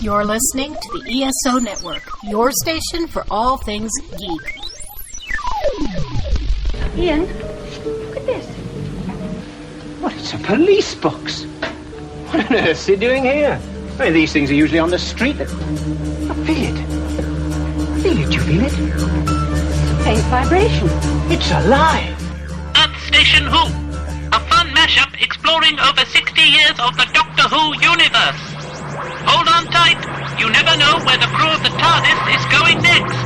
You're listening to the ESO Network, your station for all things geek. Ian, look at this. What, it's a police box? What on earth's he doing here? I mean, these things are usually on the street. I feel it. Feel it, you feel it? Faint vibration. It's alive. At Station Who, a fun mashup exploring over 60 years of the Doctor Who universe. Hold on tight. You never know where the crew of the TARDIS is going next.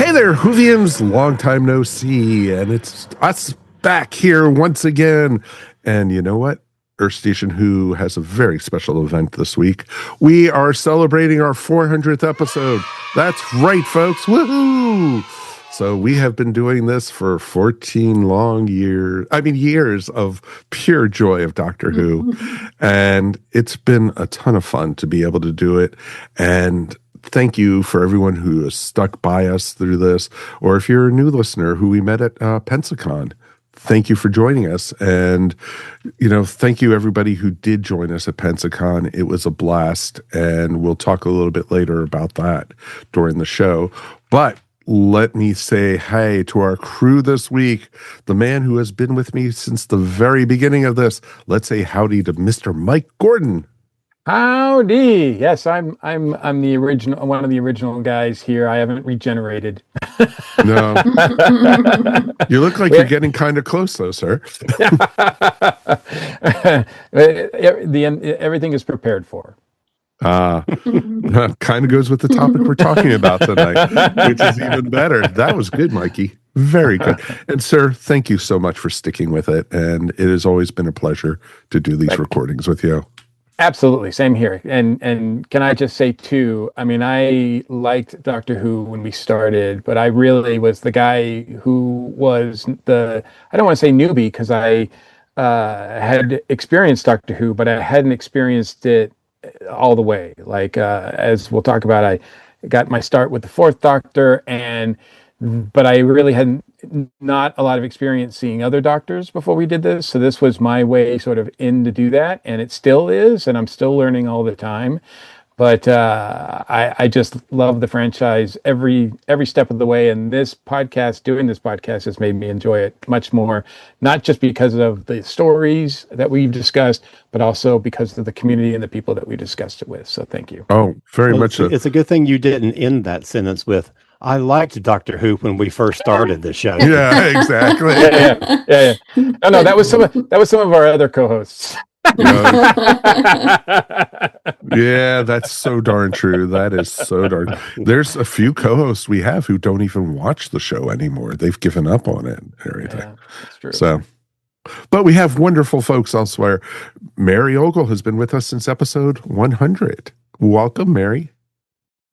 Hey there, Whovians, long time no see, and it's us back here once again. And you know what? Earth Station Who has a very special event this week. We are celebrating our 400th episode. That's right, folks. Woohoo! So we have been doing this for 14 long years of pure joy of Doctor Who. And it's been a ton of fun to be able to do it. And thank you for everyone who has stuck by us through this. Or if you're a new listener who we met at Pensacon, thank you for joining us. And, thank you everybody who did join us at Pensacon. It was a blast. And we'll talk a little bit later about that during the show. But let me say hi to our crew this week, the man who has been with me since the very beginning of this. Let's say howdy to Mr. Mike Gordon. Howdy. Yes, I'm the original, one of the original guys here. I haven't regenerated. No. You look like you're getting kind of close though, sir. Everything is prepared for. Kind of goes with the topic we're talking about tonight, which is even better. That was good, Mikey. Very good. And sir, thank you so much for sticking with it. And it has always been a pleasure to do these recordings with you. Absolutely. Same here. And can I just say too, I mean, I liked Doctor Who when we started, but I really was the guy who was I don't want to say newbie because I had experienced Doctor Who, but I hadn't experienced it all the way. Like, as we'll talk about, I got my start with the Fourth Doctor, but I really had not a lot of experience seeing other Doctors before we did this. So this was my way sort of in to do that. And it still is, and I'm still learning all the time. But I just love the franchise every step of the way. And doing this podcast has made me enjoy it much more, not just because of the stories that we've discussed, but also because of the community and the people that we discussed it with. So thank you. Oh, very much. It's a good thing you didn't end that sentence with, I liked Doctor Who when we first started the show. Yeah, exactly. Yeah. No, that was some of our other co-hosts. Yeah, that's so darn true. That is so darn. There's a few co-hosts we have who don't even watch the show anymore. They've given up on it and everything. Yeah, that's true. So, but we have wonderful folks elsewhere. Mary Ogle has been with us since episode 100. Welcome, Mary.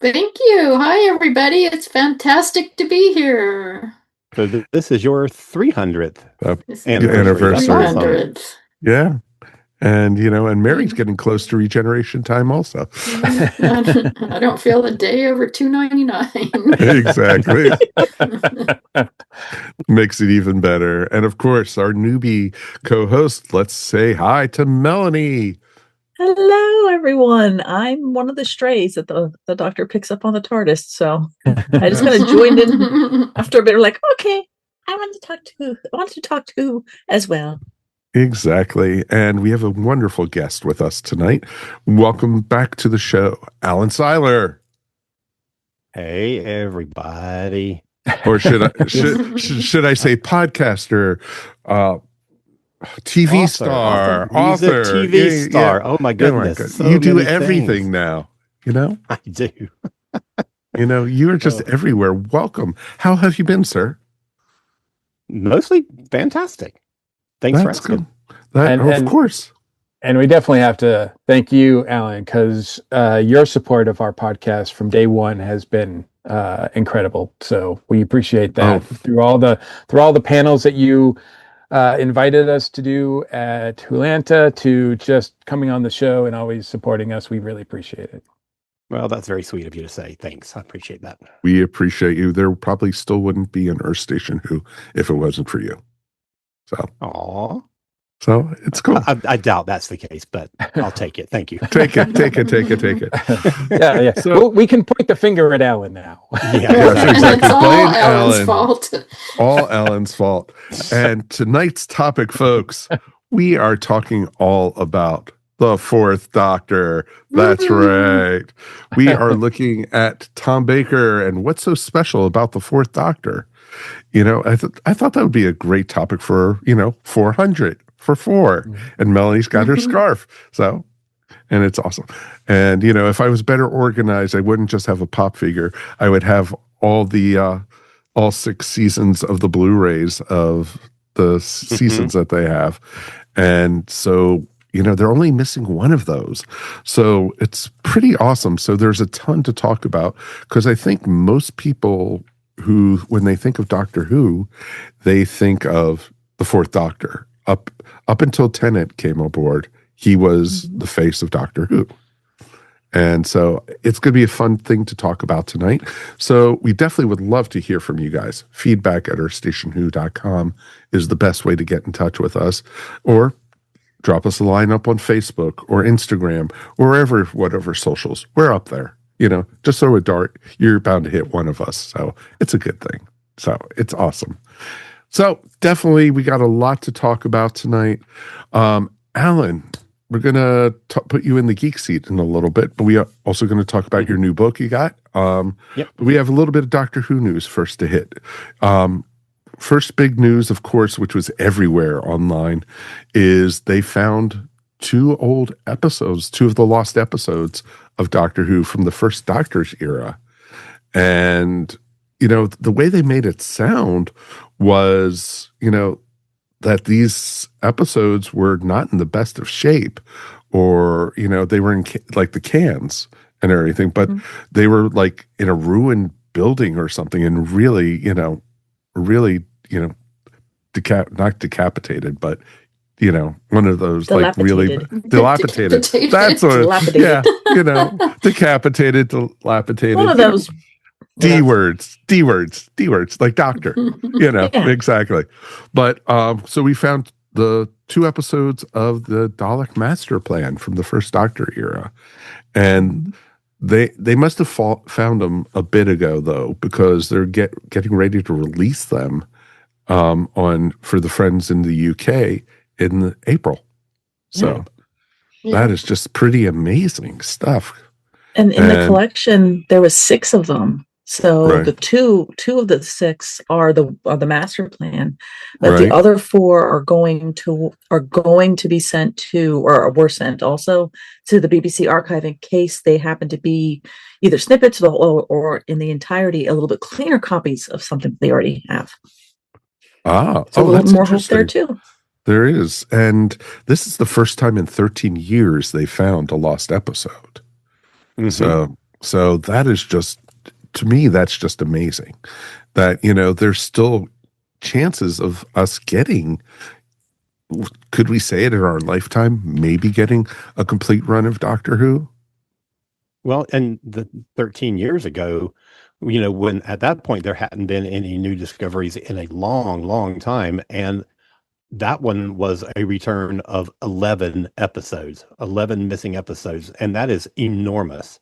Thank you. Hi, everybody. It's fantastic to be here. So this is your 300th anniversary. 300th. Yeah. And, and Mary's getting close to regeneration time also. I don't feel a day over $2.99. Exactly. Makes it even better. And of course, our newbie co-host, let's say hi to Melanie. Hello, everyone. I'm one of the strays that the doctor picks up on the TARDIS. So I just kind of joined in after a bit. Like, okay, I want to talk to as well. Exactly. And we have a wonderful guest with us tonight. Welcome back to the show, Alan Siler. Hey, everybody. Or should I say podcaster, TV star, author, TV star. Yeah. Oh my goodness. So you do everything now, I do. You're just everywhere. Welcome. How have you been, sir? Mostly fantastic. Thanks for asking. Of course. And we definitely have to thank you, Alan, because your support of our podcast from day one has been incredible. So we appreciate that through all the panels that you invited us to do at Hulanta, to just coming on the show and always supporting us. We really appreciate it. Well, that's very sweet of you to say. Thanks. I appreciate that. We appreciate you. There probably still wouldn't be an Earth Station Who if it wasn't for you. So. Aww. So it's cool. I doubt that's the case, but I'll take it. Thank you. Take it. Yeah. So- Well, we can point the finger at Alan now. Yes, exactly. It's all Blame Ellen's Alan. fault. All Alan's fault. And tonight's topic, folks, we are talking all about the Fourth Doctor. That's right. We are looking at Tom Baker and what's so special about the Fourth Doctor. I thought that would be a great topic for 400 for 4, and Melanie's got her scarf. So, and it's awesome. And if I was better organized, I wouldn't just have a pop figure. I would have all 6 seasons of the Blu-rays of the seasons that they have. And so, they're only missing one of those. So it's pretty awesome. So there's a ton to talk about, because I think most people who, when they think of Doctor Who, they think of the Fourth Doctor. Up until Tennant came aboard, he was the face of Doctor Who. And so it's going to be a fun thing to talk about tonight. So we definitely would love to hear from you guys. Feedback at earthstationwho.com is the best way to get in touch with us. Or drop us a line up on Facebook or Instagram or whatever socials. We're up there. Just throw a dart. You're bound to hit one of us. So it's a good thing. So it's awesome. So definitely we got a lot to talk about tonight. Alan, we're going to put you in the geek seat in a little bit, but we are also going to talk about your new book you got. Yep. But we have a little bit of Doctor Who news first to hit. First big news, of course, which was everywhere online, is they found 2 old episodes, 2 of the lost episodes of Doctor Who from the first Doctor's era. And, the way they made it sound was, that these episodes were not in the best of shape, or, they were in like the cans and everything, but they were like in a ruined building or something, and really, not decapitated, but one of those like really dilapidated. That's what, decapitated, dilapidated. One of those D words, like doctor, exactly. But so we found the 2 episodes of the Dalek Master Plan from the first Doctor era, and they must have found them a bit ago though, because they're getting ready to release them for the friends in the UK in April. So that is just pretty amazing stuff. And in the collection, there was 6 of them. So Right. the two of the 6 are the master plan, but Right. the other 4 are going to be sent to, or were sent also to the BBC archive in case they happen to be either snippets or in the entirety a little bit cleaner copies of something they already have. So So a that's little more hope there interesting. too. There is, and this is the first time in 13 years they found a lost episode. So that is just, to me, that's just amazing. That there's still chances of us getting. Could we say it in our lifetime? Maybe getting a complete run of Doctor Who. Well, and 13 years ago, when at that point there hadn't been any new discoveries in a long, long time, and that one was a return of 11 episodes, 11 missing episodes, and that is enormous.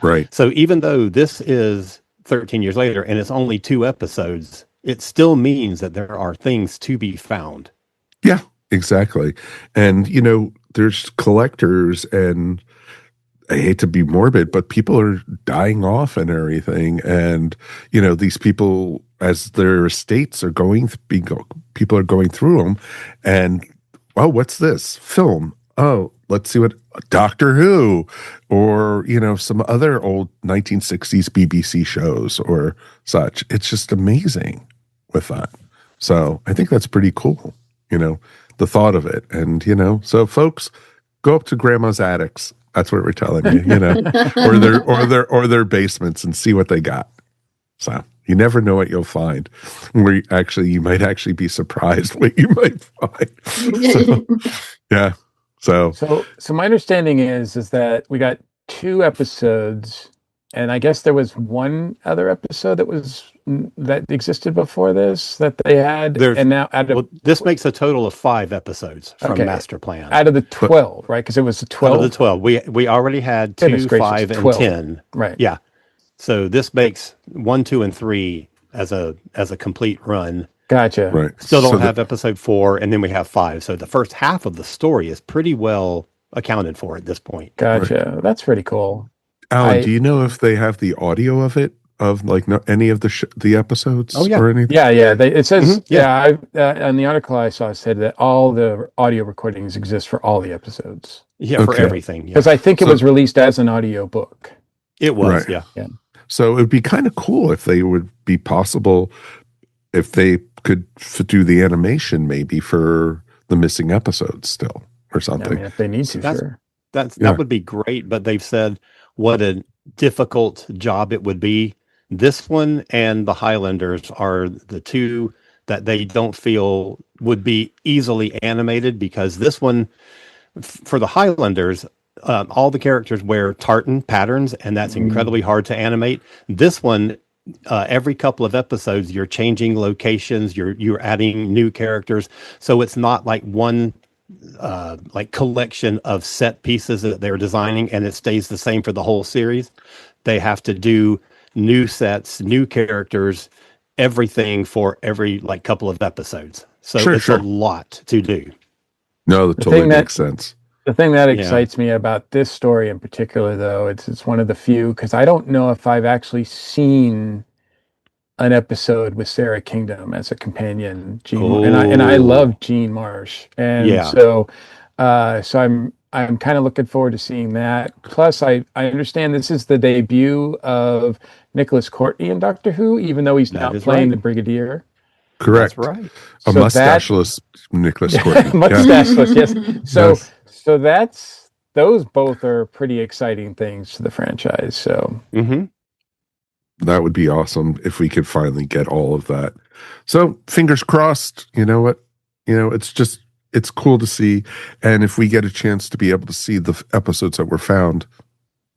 Right. So even though this is 13 years later and it's only 2 episodes, it still means that there are things to be found. Yeah, exactly. And, there's collectors, and I hate to be morbid, but people are dying off and everything. And, these people, as their estates are people are going through them, and, oh, what's this? Film. Oh, let's see what Doctor Who, or, some other old 1960s BBC shows or such. It's just amazing with that. So I think that's pretty cool, the thought of it. And, so folks, go up to grandma's attics. That's what we're telling you, or their basements, and see what they got. So you never know what you'll find. You might actually be surprised what you might find. So, yeah. So my understanding is that we got 2 episodes, and I guess there was one other episode that was that existed before this that they had? And now this makes a total of 5 episodes from Master Plan. Out of the 12, right? Because it was the 12. Out of the 12. We already had 2, 5, and 10. Right. Yeah. So this makes 1, 2, and 3 as a complete run. Gotcha. Right. Still don't have episode 4, and then we have 5. So the first half of the story is pretty well accounted for at this point. Gotcha. Right. That's pretty cool. Alan, do you know if they have the audio of it, of like any of the episodes? Oh, yeah. Or anything? Yeah. It says, on the article I saw, it said that all the audio recordings exist for all the episodes. Yeah, for everything. Because I think it was released as an audio book. It was, yeah. So it would be kind of cool if they would be possible, if they could do the animation maybe for the missing episodes still or something. I mean, if they need to, sure. That would be great, but they've said what a difficult job it would be. This one and the Highlanders are the two that they don't feel would be easily animated, because this one, for the Highlanders, all the characters wear tartan patterns, and that's incredibly hard to animate. This one, every couple of episodes, you're changing locations, you're adding new characters, so it's not like one like collection of set pieces that they're designing and it stays the same for the whole series. They have to do new sets, new characters, everything for every like couple of episodes. So it's a lot to do. No, that totally makes sense. The thing that excites me about this story in particular, though, it's one of the few, because I don't know if I've actually seen an episode with Sarah Kingdom as a companion, and I love Jean Marsh, and so I'm kind of looking forward to seeing that. Plus, I understand this is the debut of Nicholas Courtney in Doctor Who, even though he's not playing the Brigadier. Correct. That's right. A mustacheless Nicholas Courtney. Mustacheless, yes. So those both are pretty exciting things to the franchise. So. Mm-hmm. That would be awesome if we could finally get all of that. So fingers crossed. You know what? It's cool to see. And if we get a chance to be able to see the episodes that were found,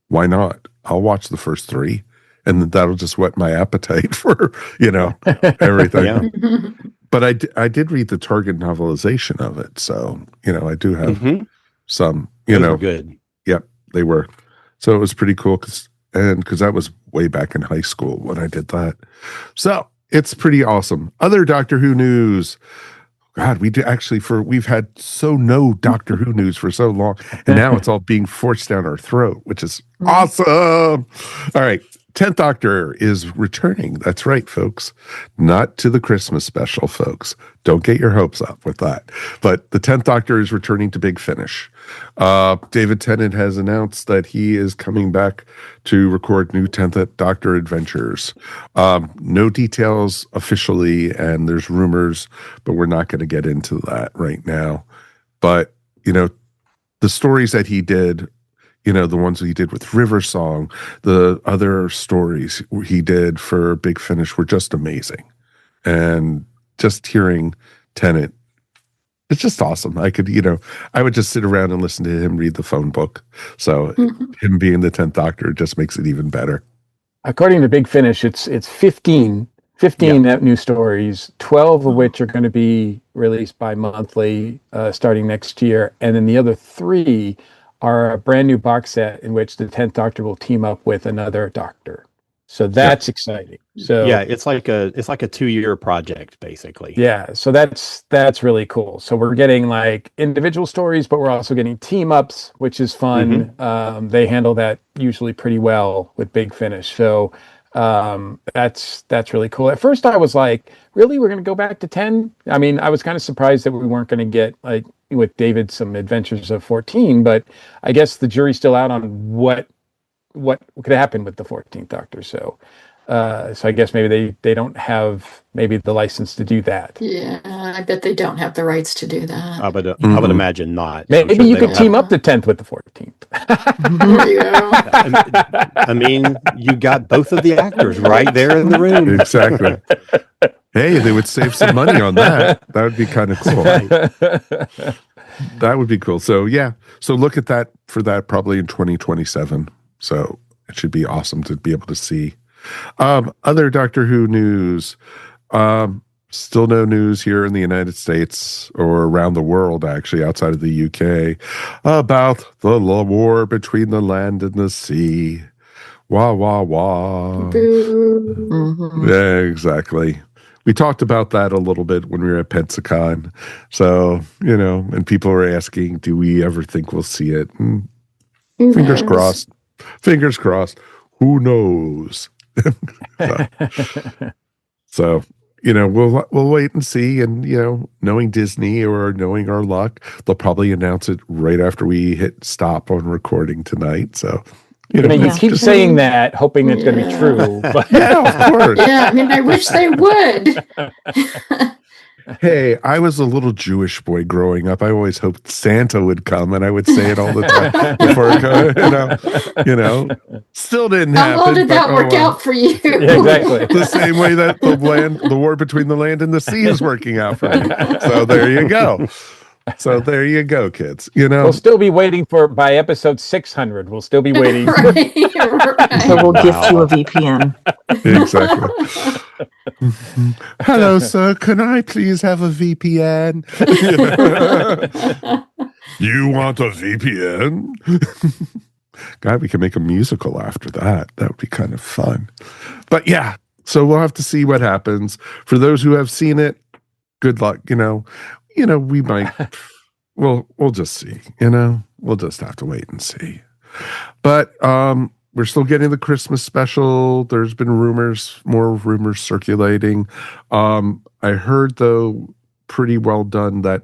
why not? I'll watch the first 3, and that'll just whet my appetite for, everything. But I did read the Target novelization of it. So, I do have some, Those were good. Yep, they were. So it was pretty cool because that was way back in high school when I did that. So it's pretty awesome. Other Doctor Who news. God, we've had no Doctor Who news for so long, and now it's all being forced down our throat, which is awesome. All right. 10th Doctor is returning. That's right, folks. Not to the Christmas special, folks. Don't get your hopes up with that. But the 10th Doctor is returning to Big Finish. David Tennant has announced that he is coming back to record new 10th Doctor adventures. No details officially, and there's rumors, but we're not going to get into that right now. But, the stories that he did, the ones he did with River Song, the other stories he did for Big Finish were just amazing. And just hearing Tennant, it's just awesome. I could, I would just sit around and listen to him read the phone book. So him being the 10th Doctor just makes it even better. According to Big Finish, it's 15 new stories, 12 of which are going to be released bi-monthly starting next year. And then the other 3 are a brand new box set in which the 10th Doctor will team up with another Doctor. So that's exciting. So it's like a 2-year project basically. Yeah, so that's really cool. So we're getting like individual stories, but we're also getting team ups, which is fun. They handle that usually pretty well with Big Finish. So that's really cool. At first I was like, really, we're going to go back to 10? I mean, I was kind of surprised that we weren't going to get like with David some adventures of 14, but I guess the jury's still out on what could happen with the 14th Doctor. So I guess maybe they don't have maybe the license to do that. Yeah, I bet they don't have the rights to do that. I would imagine not. Maybe you could team up the 10th with the 14th. There you go. I mean, you got both of the actors right there in the room. Exactly. Hey, they would save some money on that. That would be kind of cool. That would be cool. So so look at that for that probably in 2027. So it should be awesome to be able to see Other Doctor Who news. Still no news here in the United States or around the world, actually, outside of the UK, about the war between the land and the sea. Wah, wah, wah. Boo. Yeah, exactly. We talked about that a little bit when we were at Pensacon. So, and people were asking, do we ever think we'll see it? And fingers crossed. Fingers crossed. Who knows? So we'll wait and see. And, knowing Disney or knowing our luck, they'll probably announce it right after we hit stop on recording tonight. So, you keep saying that, hoping it's going to be true. But yeah, of course. Yeah, I wish they would. Hey, I was a little Jewish boy growing up. I always hoped Santa would come, and I would say it all the time before still didn't happen. How did that work out for you? Yeah, exactly. The same way that the war between the land and the sea is working out for me. So there you go. So there you go, kids. We'll still be waiting by episode 600. We'll still be waiting. Right. So we'll gift you a VPN. Exactly. Hello, sir. Can I please have a VPN? You want a VPN? God, we can make a musical after that. That would be kind of fun. But yeah, so we'll have to see what happens. For those who have seen it, good luck. We might. We'll just see. We'll just have to wait and see. But we're still getting the Christmas special. There's been more rumors circulating. I heard, though, pretty well done that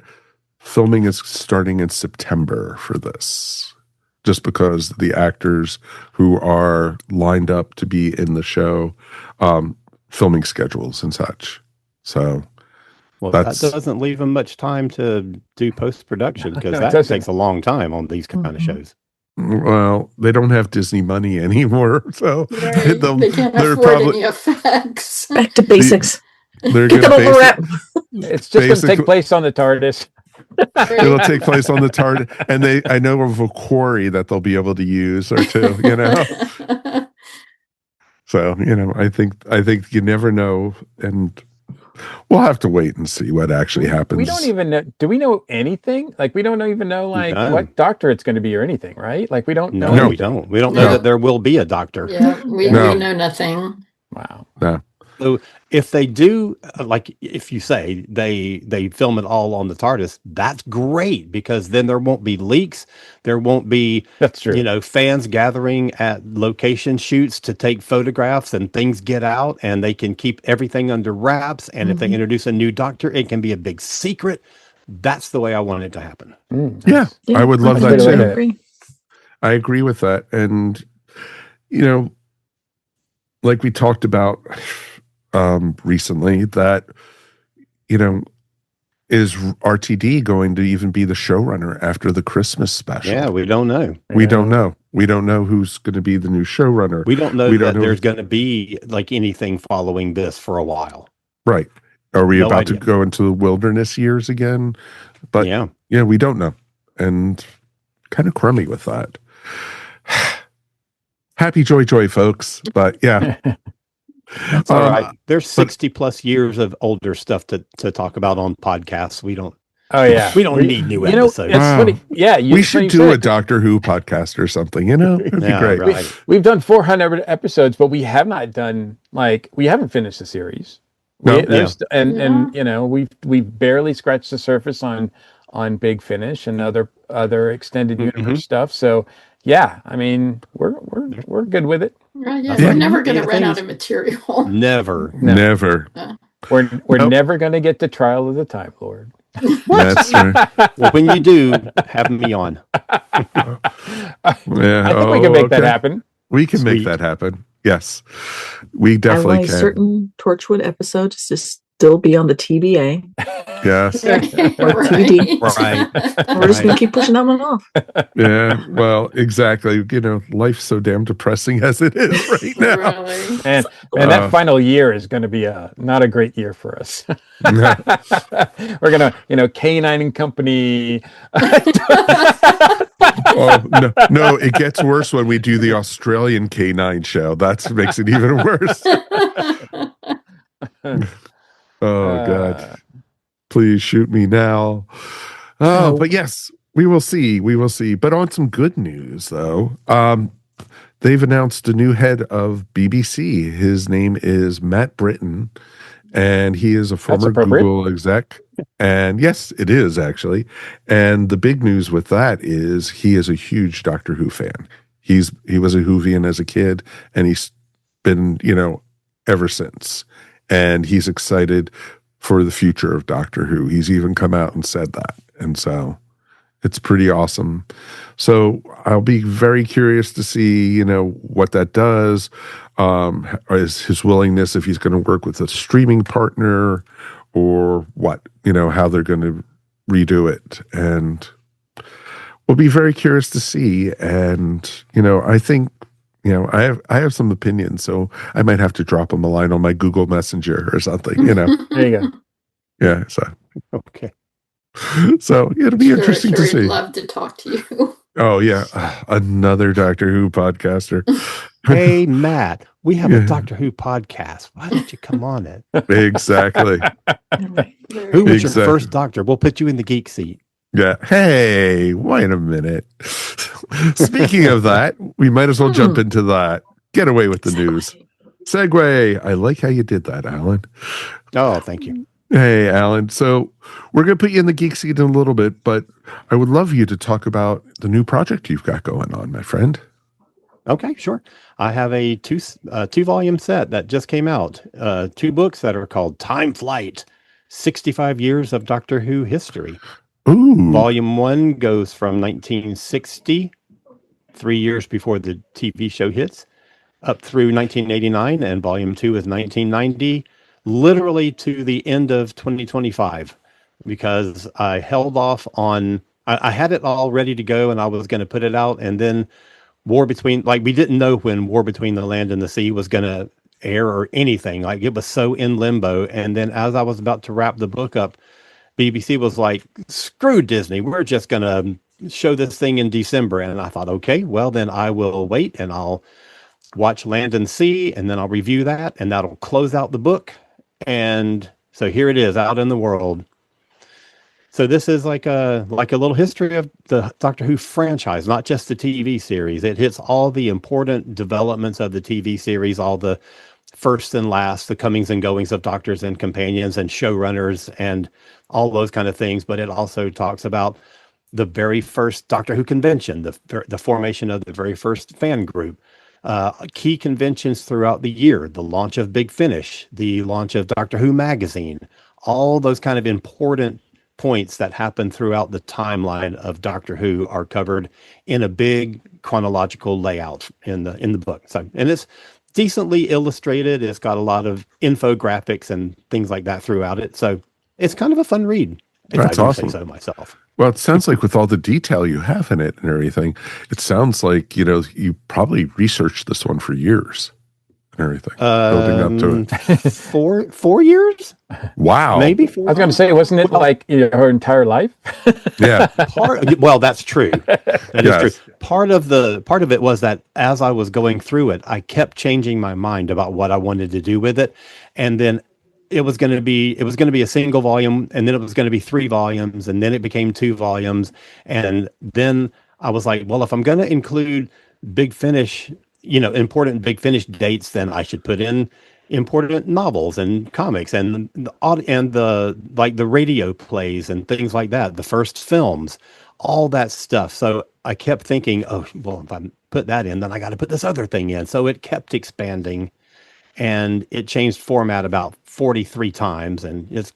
filming is starting in September for this, just because the actors who are lined up to be in the show, filming schedules and such. So. Well, that doesn't leave them much time to do post-production, because that takes a long time on these kind of shows. Well, they don't have Disney money anymore, so Right. They can't afford any effects. Back to basics. They're Get going them over it. It's just going to take place on the TARDIS. It'll take place on the TARDIS, and I know of a quarry that they'll be able to use or two. So I think you never know, and we'll have to wait and see what actually happens. We don't even know. Do we know anything? We don't even know what doctor it's going to be or anything, right? We don't know. No, we don't. We don't know that there will be a doctor. Yeah, we know nothing. Wow. No. So if they do, if you say they film it all on the TARDIS, that's great, because then there won't be leaks. There won't be, that's true, fans gathering at location shoots to take photographs, and things get out, and they can keep everything under wraps. And if they introduce a new doctor, it can be a big secret. That's the way I want it to happen. Yeah, I would love that too. I agree with that. And, like we talked about recently, that is RTD going to even be the showrunner after the Christmas special? Yeah, we don't know. We don't know who's going to be the new showrunner. We don't know that there's going to be anything following this for a while. Right. Are we about to go into the wilderness years again? But yeah, we don't know, and kind of crummy with that. Happy joy, folks. But yeah. That's all right. There's 60 plus years of older stuff to talk about on podcasts. We don't. Oh yeah, we don't need new episodes. It's funny. Yeah, we should do a Doctor Who podcast or something. It'd be great. Right. We've done 400 episodes, but we have not done we haven't finished the series. We've barely scratched the surface on Big Finish and other extended universe stuff. So yeah, we're good with it. We're never going to run out of material. Never. We're never going to get to Trial of the Time Lord. That's right. Well, when you do, have me on. Yeah, I think we can make that happen. We can make that happen. Yes, we definitely can. Certain Torchwood episodes to still be on the TBA. Yes. Or TBD. Right. We're just going to keep pushing that one off. Yeah, well, exactly. Life's so damn depressing as it is right now. Really? And that final year is going to be not a great year for us. We're going to, K9 and Company. Oh no, it gets worse when we do the Australian K9 show. That makes it even worse. Oh God. Please shoot me now. Oh, but yes, we will see. We will see. But on some good news, though, they've announced a new head of BBC. His name is Matt Britton, and he is a former Google exec. And yes, it is actually. And the big news with that is he is a huge Doctor Who fan. He was a Whovian as a kid, and he's been, ever since. And he's excited for the future of Doctor Who. He's even come out and said that. And so it's pretty awesome. So I'll be very curious to see, what that does. Is his willingness, if he's going to work with a streaming partner or what, how they're going to redo it. And we'll be very curious to see. And, I think, I have some opinions, so I might have to drop him a line on my Google Messenger or something, There you go. Yeah, so. Okay. So it'll be interesting to see. I'd love to talk to you. Oh, yeah. Another Doctor Who podcaster. Hey, Matt, we have a Doctor Who podcast. Why don't you come on it? Exactly. Who was your first Doctor? We'll put you in the geek seat. Yeah. Hey, wait a minute. Speaking of that, we might as well jump into that. Get away with the news. Segue. I like how you did that, Alan. Oh, thank you. Hey, Alan. So we're going to put you in the geek seat in a little bit, but I would love you to talk about the new project you've got going on, my friend. Okay, sure. I have a two-volume set that just came out. 2 books that are called Time Flight, 65 Years of Doctor Who History. Ooh. Volume 1 goes from 1960, 3 years before the TV show hits, up through 1989, and Volume 2 is 1990, literally to the end of 2025, because I held off on, I had it all ready to go and I was going to put it out, and then we didn't know when War Between the Land and the Sea was going to air or anything. Like, it was so in limbo. And then as I was about to wrap the book up, BBC was like, screw Disney, we're just going to show this thing in December. And I thought, okay, well, then I will wait and I'll watch Land and Sea, and then I'll review that, and that'll close out the book. And so here it is out in the world. So this is like a little history of the Doctor Who franchise, not just the TV series. It hits all the important developments of the TV series, all the first and last, the comings and goings of doctors and companions and showrunners and all those kind of things. But it also talks about the very first Doctor Who convention, the formation of the very first fan group, key conventions throughout the year, the launch of Big Finish, the launch of Doctor Who magazine, all those kind of important points that happen throughout the timeline of Doctor Who are covered in a big chronological layout in the book. So, and it's decently illustrated. It's got a lot of infographics and things like that throughout it. So it's kind of a fun read. That's awesome. Say so myself. Well, it sounds like with all the detail you have in it and everything, it sounds like, you probably researched this one for years and everything, building up to it. 4 years? Wow. Maybe 4. I was going to say, wasn't it like her entire life? Yeah. Well, that's true. That is true. Part of it was that as I was going through it, I kept changing my mind about what I wanted to do with it. And then it was going to be a single volume, and then it was going to be 3 volumes, and then it became 2 volumes. And then I was like, well, if I'm going to include Big Finish, important Big Finish dates, then I should put in important novels and comics and the radio plays and things like that, the first films, all that stuff. So I kept thinking, oh, well, if I put that in, then I got to put this other thing in. So it kept expanding, and it changed format about 43 times. And it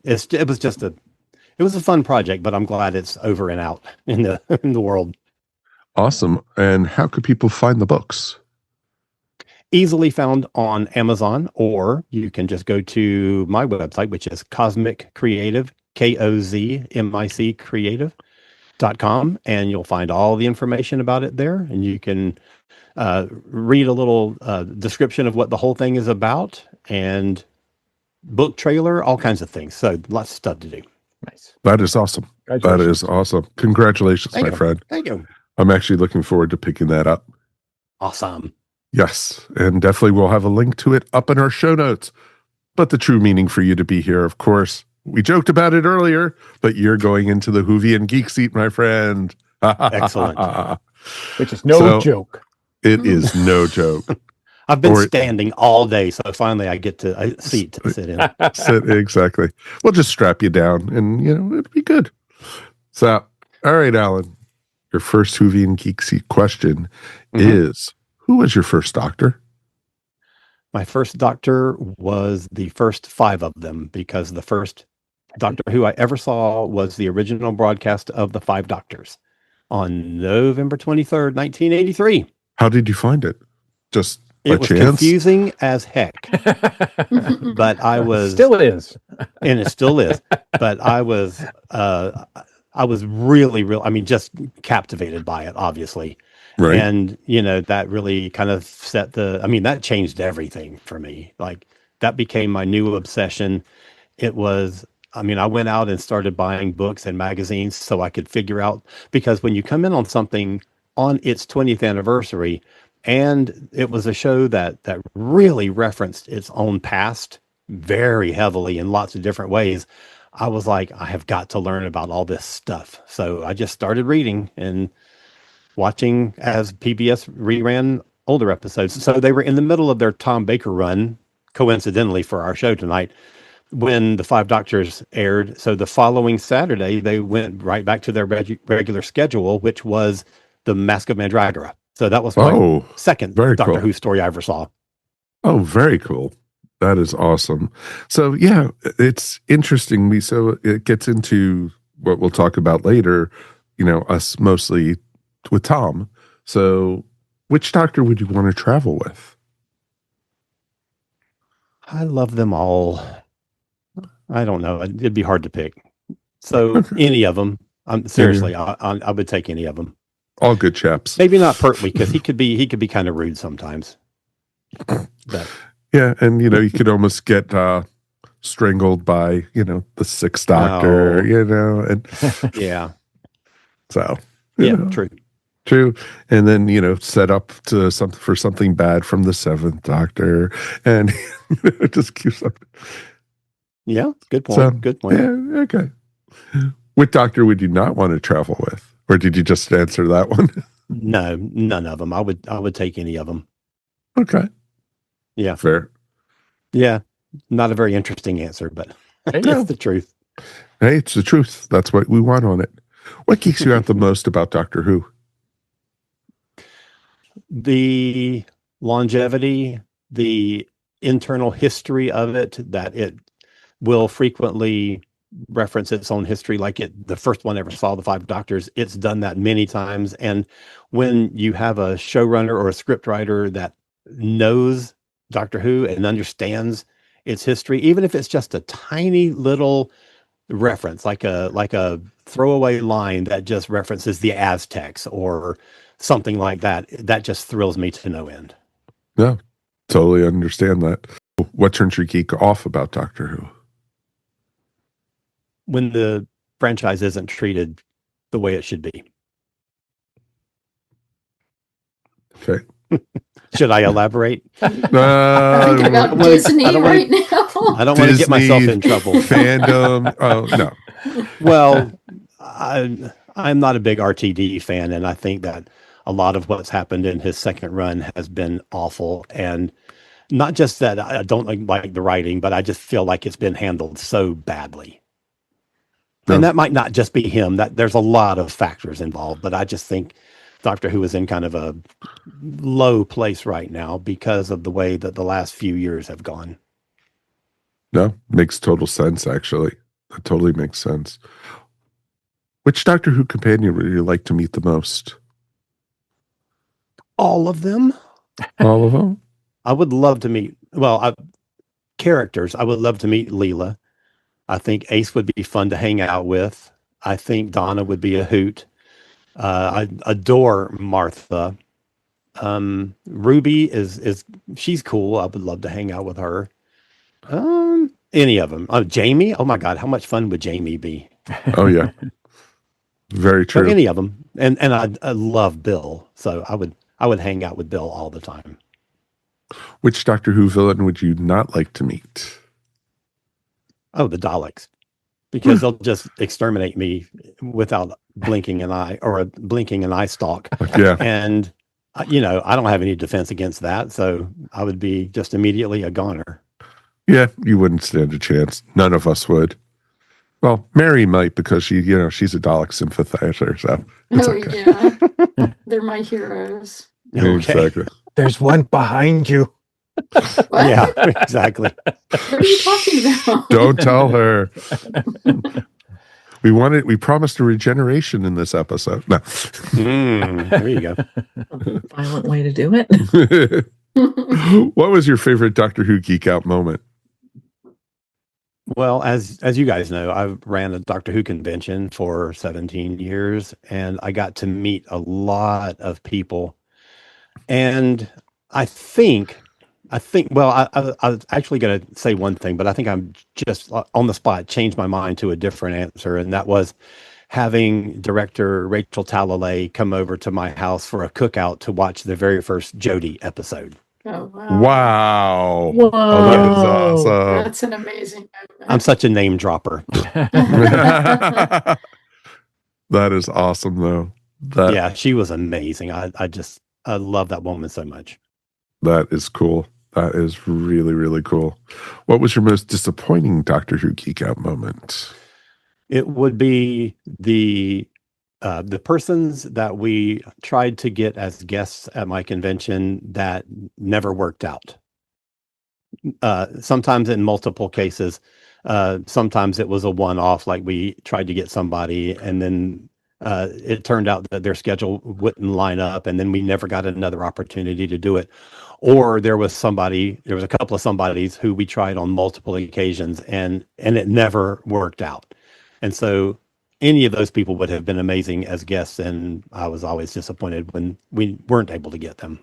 was a fun project, but I'm glad it's over and out in the world. Awesome. And how could people find the books? Easily found on Amazon, or you can just go to my website, which is Cosmic Creative, KOZMIC Creative.com, and you'll find all the information about it there. And you can read a little description of what the whole thing is about, and book trailer, all kinds of things. So lots of stuff to do. Nice. That is awesome. That is awesome. Congratulations, my friend. Thank you. I'm actually looking forward to picking that up. Awesome. Yes, and definitely we'll have a link to it up in our show notes. But the true meaning for you to be here, of course, we joked about it earlier, but you're going into the Whovian geek seat, my friend. Excellent. Which is no joke. It is no joke. I've been standing all day, so finally I get to a seat to sit in. Exactly. We'll just strap you down, and it'll be good. So, all right, Alan, your first Whovian geek seat question is: who was your first doctor? My first doctor was the first 5 of them, because the first Doctor Who I ever saw was the original broadcast of the 5 Doctors on November 23rd, 1983. How did you find it? Just by it was chance? Confusing as heck. But I was still is. And it still is. But I was really, I mean, just captivated by it, obviously. Right. And, that really kind of that changed everything for me. Like, that became my new obsession. It was, I went out and started buying books and magazines so I could figure out, because when you come in on something on its 20th anniversary, and it was a show that really referenced its own past very heavily in lots of different ways, I was like, I have got to learn about all this stuff. So I just started reading and watching as PBS reran older episodes. So they were in the middle of their Tom Baker run, coincidentally for our show tonight, when the 5 Doctors aired. So the following Saturday, they went right back to their regular schedule, which was the Mask of Mandragora. So that was my second Doctor Who story I ever saw. Oh, very cool. That is awesome. So, yeah, it's interesting. So it gets into what we'll talk about later, us mostly with Tom. So which doctor would you want to travel with? I love them all. I don't know. It'd be hard to pick. So any of them. Seriously, I would take any of them. All good chaps. Maybe not Pertwee, because he could be kind of rude sometimes. But yeah, and you could almost get strangled by the 6th Doctor. And yeah. So true. And then set up to something bad from the 7th Doctor, and it just keeps up. Yeah, good point. So, good point. Yeah, okay. What doctor would you not want to travel with? Or did you just answer that one? No, none of them. I would take any of them. Okay. Yeah. Fair. Yeah. Not a very interesting answer, but it's the truth. Hey, it's the truth. That's what we want on it. What geeks you out the most about Doctor Who? The longevity, the internal history of it, that it will frequently reference its own history. Like the first one I ever saw, the 5 Doctors, it's done that many times. And when you have a showrunner or a scriptwriter that knows Doctor Who and understands its history, even if it's just a tiny little reference, like a throwaway line that just references the Aztecs or something like that, that just thrills me to no end. Yeah, totally understand that. What turns your geek off about Doctor Who? When the franchise isn't treated the way it should be. Okay. Should I elaborate? Thinking about Disney right now. I don't want to get myself in trouble. Fandom. Oh, no. Well, I'm not a big RTD fan, and I think that a lot of what's happened in his second run has been awful. And not just that I don't like the writing, but I just feel like it's been handled so badly. No. And that might not just be him. That there's a lot of factors involved, but I just think Doctor Who is in kind of a low place right now because of the way that the last few years have gone. No, makes total sense, actually. That totally makes sense. Which Doctor Who companion would you like to meet the most? All of them. All of them? I would love to meet, characters. I would love to meet Leela. I think Ace would be fun to hang out with. I think Donna would be a hoot. I adore Martha. Ruby she's cool. I would love to hang out with her. Any of them. Jamie. Oh my God. How much fun would Jamie be? Oh yeah. Very So true. any of them, and I love Bill, so I would hang out with Bill all the time. Which Doctor Who villain would you not like to meet? Oh, the Daleks, because they'll just exterminate me without blinking an eye or blinking an eye stalk. Yeah. And I don't have any defense against that, so I would be just immediately a goner. Yeah, you wouldn't stand a chance. None of us would. Well, Mary might because she's a Dalek sympathizer, so it's okay. Yeah. They're my heroes. Okay. Exactly. There's one behind you. What? Yeah, exactly. What are you talking about? Don't tell her. We promised a regeneration in this episode. No. There you go. Violent way to do it. What was your favorite Doctor Who geek out moment? Well, as you guys know, I ran a Doctor Who convention for 17 years, and I got to meet a lot of people. And I was actually going to say one thing, but I think I'm just on the spot changed my mind to a different answer, and that was having director Rachel Talalay come over to my house for a cookout to watch the very first Jodie episode. Oh, wow. Wow. Whoa. Oh, that is awesome. That's an amazing moment. I'm such a name dropper. That is awesome, though. Yeah, she was amazing. I love that woman so much. That is cool. That is really, really cool. What was your most disappointing Doctor Who geek out moment? It would be the persons that we tried to get as guests at my convention that never worked out. Sometimes in multiple cases, sometimes it was a one-off, like we tried to get somebody and then it turned out that their schedule wouldn't line up, and then we never got another opportunity to do it. Or there was a couple of somebodies who we tried on multiple occasions and it never worked out. And so any of those people would have been amazing as guests, and I was always disappointed when we weren't able to get them.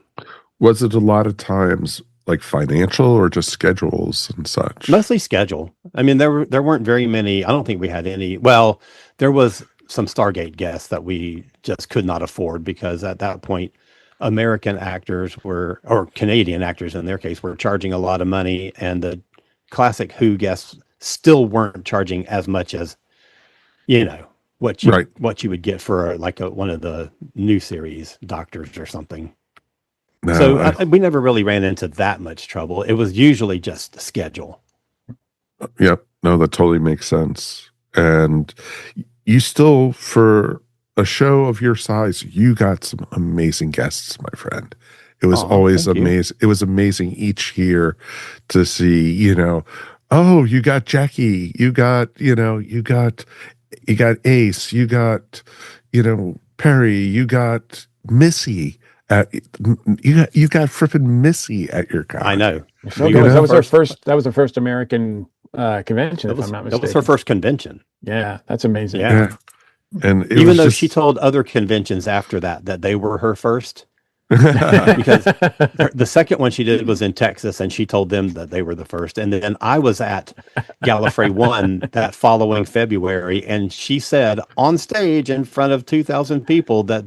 Was it a lot of times like financial or just schedules and such? Mostly schedule. I mean, there weren't very many. I don't think we had any. Well, there was some Stargate guests that we just could not afford because at that point, American actors or Canadian actors in their case, were charging a lot of money, and the classic Who guests still weren't charging as much as, what you would get for one of the new series doctors or something. No, so we never really ran into that much trouble. It was usually just the schedule. Yep. No, that totally makes sense. And you still, for a show of your size, you got some amazing guests, my friend. It was always amazing. It was amazing each year to see, you got Jackie, you got Ace, you got, Perry, you got Missy. You got frippin' Missy at your con. I know. That was our first American convention, if I'm not mistaken. That was her first convention. Yeah, that's amazing. Yeah. And even though she told other conventions after that they were her first, because the second one she did was in Texas, and she told them that they were the first. And then I was at Gallifrey 1 that following February, and she said on stage in front of 2,000 people that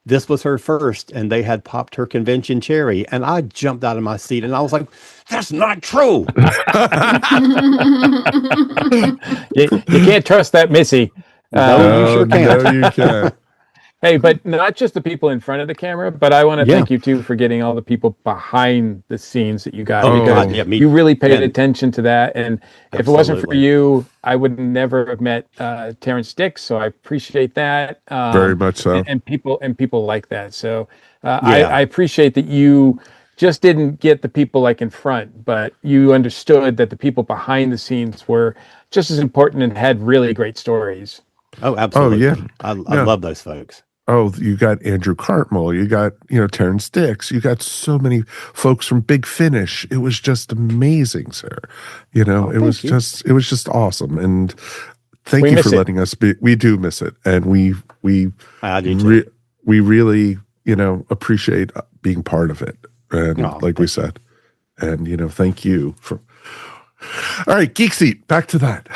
this was her first, and they had popped her convention cherry. And I jumped out of my seat, and I was like, that's not true. You can't trust that Missy. No, you sure can't. No, you can. Hey, but not just the people in front of the camera, but I want to thank you too for getting all the people behind the scenes that you got. Because you really paid attention to that. And if it wasn't for you, I would never have met Terrence Dix. So I appreciate that. Very much so. And people like that. So I appreciate that you just didn't get the people like in front, but you understood that the people behind the scenes were just as important and had really great stories. Oh, absolutely. Oh, yeah. I love those folks. Oh, you got Andrew Cartmel, you got, Terrence Dix, you got so many folks from Big Finish. It was just amazing, sir. It was just awesome. And thank you for letting us be. We do miss it. And we really, appreciate being part of it. And we said, and, thank you for. All right, Geek Seat, back to that.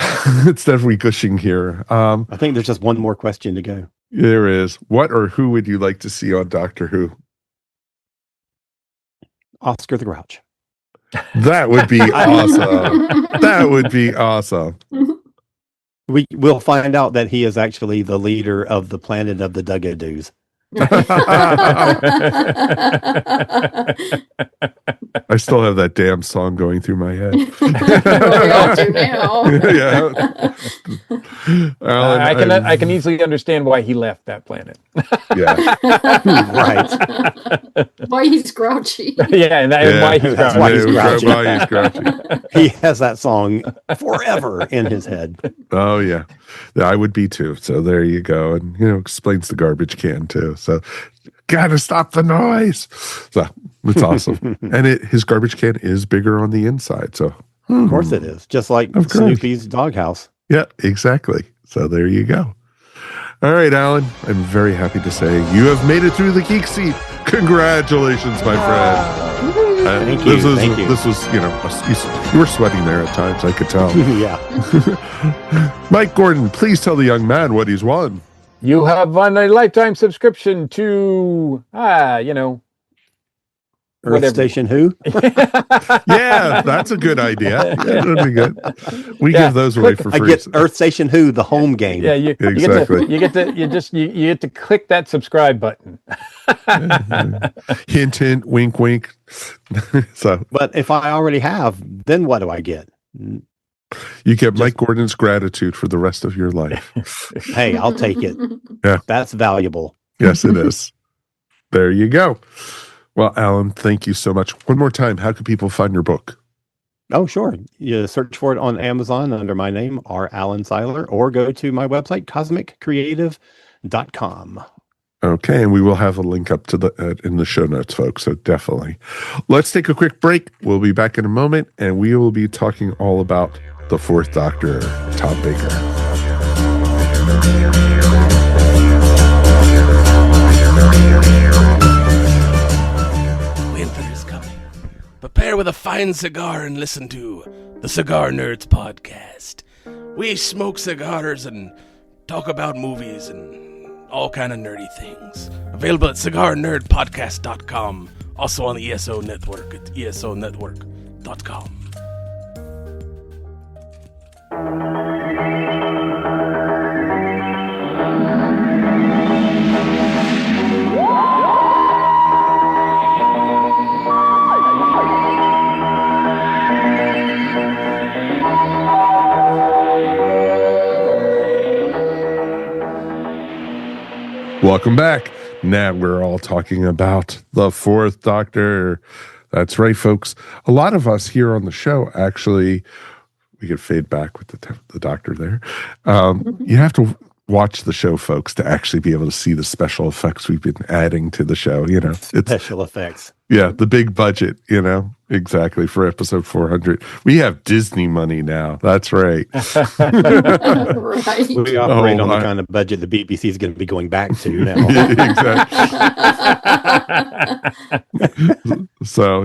Instead of we gushing here. I think there's just one more question to go. There is. What or who would you like to see on Doctor Who? Oscar the Grouch. That would be awesome. That would be awesome. We'll find out that he is actually the leader of the planet of the Duggadoos. I still have that damn song going through my head. We all do now. Yeah. Alan, I can easily understand why he left that planet. Yeah. Right. Why he's grouchy. Yeah, and why he's That's grouchy. why he's grouchy. Why he's grouchy. He has that song forever in his head. Oh yeah. I would be too. So there you go. And explains the garbage can too. So gotta stop the noise. So it's awesome. And his garbage can is bigger on the inside. So Of course it is. Just like Snoopy's doghouse. Yeah, exactly. So there you go. All right, Alan, I'm very happy to say you have made it through the geek seat. Congratulations, my friend. Thank you. Thank you. This was, you were sweating there at times, I could tell. Yeah. Mike Gordon, please tell the young man what he's won. You have won a lifetime subscription to, Earth Station Who? Yeah, that's a good idea. That'd be good. We give those away for free. I get Earth Station Who, the home game. Yeah, exactly. You get to click that subscribe button. Hint, hint, wink, wink. So, but if I already have, then what do I get? You get Mike Gordon's gratitude for the rest of your life. Hey, I'll take it. Yeah, that's valuable. Yes, it is. There you go. Well, Alan, thank you so much. One more time, how can people find your book? Oh, sure. You search for it on Amazon under my name, R. Alan Siler, or go to my website, cosmiccreative.com. Okay, and we will have a link up to in the show notes, folks, so definitely. Let's take a quick break. We'll be back in a moment, and we will be talking all about the Fourth Doctor, Tom Baker. Prepare with a fine cigar and listen to the Cigar Nerds podcast. We smoke cigars and talk about movies and all kind of nerdy things. Available at cigarnerdpodcast.com. Also on the ESO network at esonetwork.com. Welcome back. Now we're all talking about the Fourth Doctor. That's right, folks. A lot of us here on the show, actually, we could fade back with the doctor there. You have to watch the show, folks, to actually be able to see the special effects we've been adding to the show. It's special effects. Yeah, the big budget, exactly, for episode 400. We have Disney money now. That's right. Right. We operate on the kind of budget the BBC is going to be going back to now. Exactly. So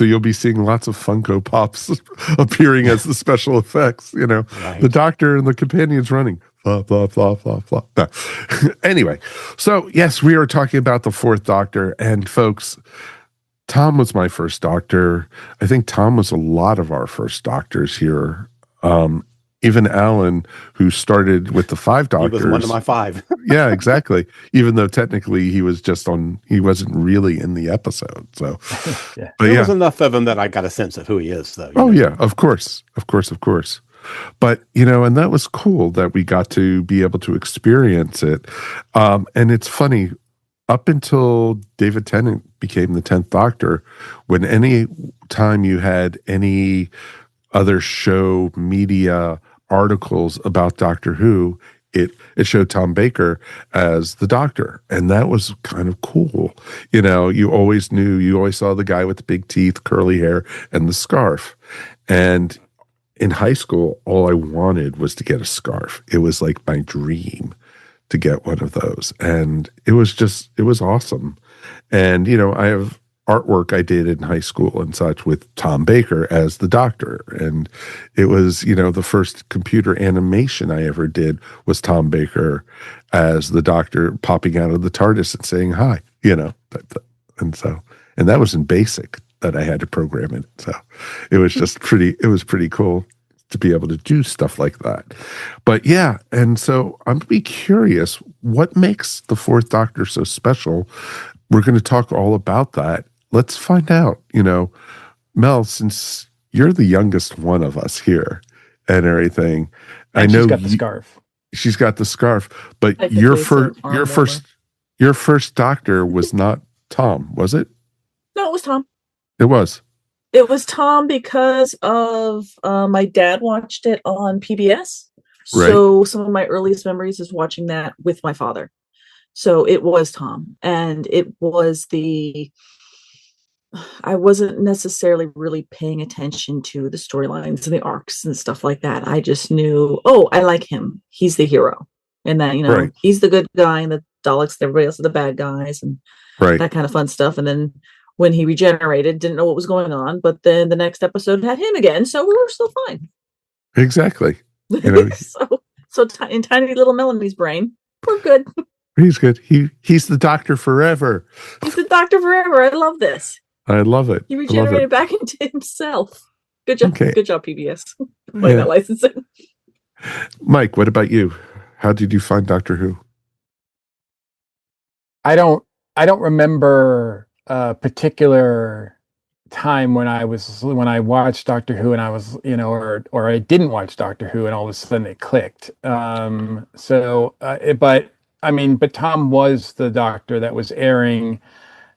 you'll be seeing lots of Funko Pops appearing as the special effects, Right. The Doctor and the companions running. Blah, blah, blah, blah, blah. No. Anyway, so yes, we are talking about the Fourth Doctor, and folks, Tom was my first Doctor. I think Tom was a lot of our first Doctors here. Even Alan, who started with the 5 Doctors. He was one of my 5. Yeah, exactly. Even though technically he wasn't really in the episode. So, yeah. But there was enough of him that I got a sense of who he is, though. Oh, yeah, of course. But, and that was cool that we got to be able to experience it. And it's funny, up until David Tennant became the 10th Doctor, when any time you had any other show, media, articles about Doctor Who, it showed Tom Baker as the Doctor. And that was kind of cool. You always saw the guy with the big teeth, curly hair, and the scarf. And in high school, all I wanted was to get a scarf. It was like my dream to get one of those. And it was awesome. And, I have artwork I did in high school and such with Tom Baker as the Doctor. And it was, the first computer animation I ever did was Tom Baker as the Doctor popping out of the TARDIS and saying hi, and that was in BASIC that I had to program it. So it was just pretty cool to be able to do stuff like that. But yeah, and so I'm be curious, what makes the Fourth Doctor so special? We're going to talk all about that. Let's find out, Mel, since you're the youngest one of us here and everything. And I know she's got the scarf. She's got the scarf, but your first Doctor was not Tom, was it? No, it was Tom. It was. It was Tom because of my dad watched it on PBS. So some of my earliest memories is watching that with my father. So it was Tom, and it was I wasn't necessarily really paying attention to the storylines and the arcs and stuff like that. I just knew, I like him. He's the hero. And that, he's the good guy, and the Daleks and everybody else are the bad guys, and that kind of fun stuff. And then when he regenerated, didn't know what was going on, but then the next episode had him again, so we were still fine. Exactly. So in tiny little Melanie's brain, we're good. He's good. He's the Doctor forever. He's the Doctor forever. I love this. I love it. He regenerated back into himself. Good job. Okay. Good job, PBS. That licensing. Mike, what about you? How did you find Doctor Who? I don't remember a particular time when I watched Doctor Who and I was, or I didn't watch Doctor Who and all of a sudden it clicked. But Tom was the Doctor that was airing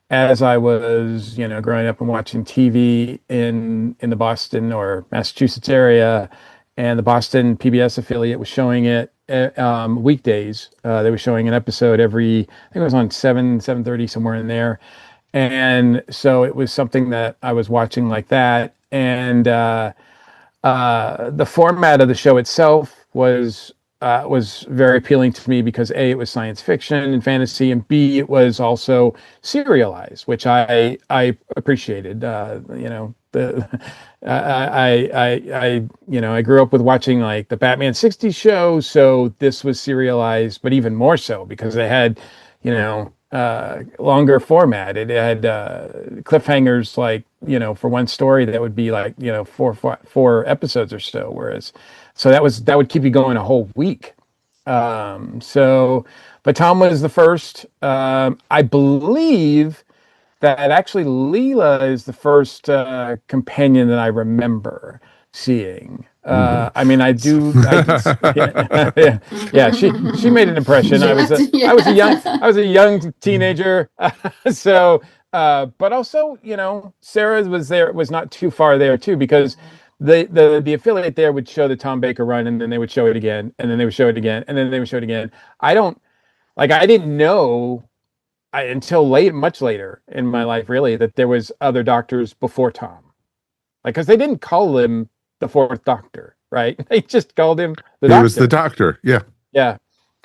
as I was, growing up and watching TV in the Boston or Massachusetts area, and the Boston PBS affiliate was showing it weekdays. They were showing an episode every, I think it was on 7:30, somewhere in there. And so it was something that I was watching like that. And the format of the show itself was very appealing to me because A, it was science fiction and fantasy, and B, it was also serialized, which I appreciated. I grew up with watching like the Batman '60s show, so this was serialized, but even more so because they had, longer format. It had cliffhangers, like, for one story that would be like, four episodes or so, whereas. So that would keep you going a whole week. But Tom was the first. I believe that actually Leela is the first companion that I remember seeing. I do. She made an impression. I was a young teenager. But also, Sarah was not too far there too, because the affiliate there would show the Tom Baker run, and then they would show it again, and then they would show it again, and then they would show it again. I didn't know until much later in my life, really, that there was other Doctors before Tom. Because they didn't call him the Fourth Doctor, right? They just called him the Doctor. He was the Doctor, yeah. Yeah.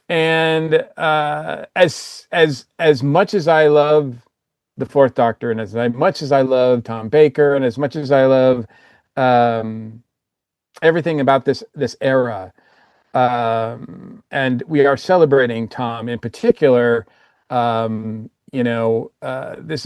And as much as I love the Fourth Doctor, and as much as I love Tom Baker, and as much as I love everything about this era, and we are celebrating Tom in particular. This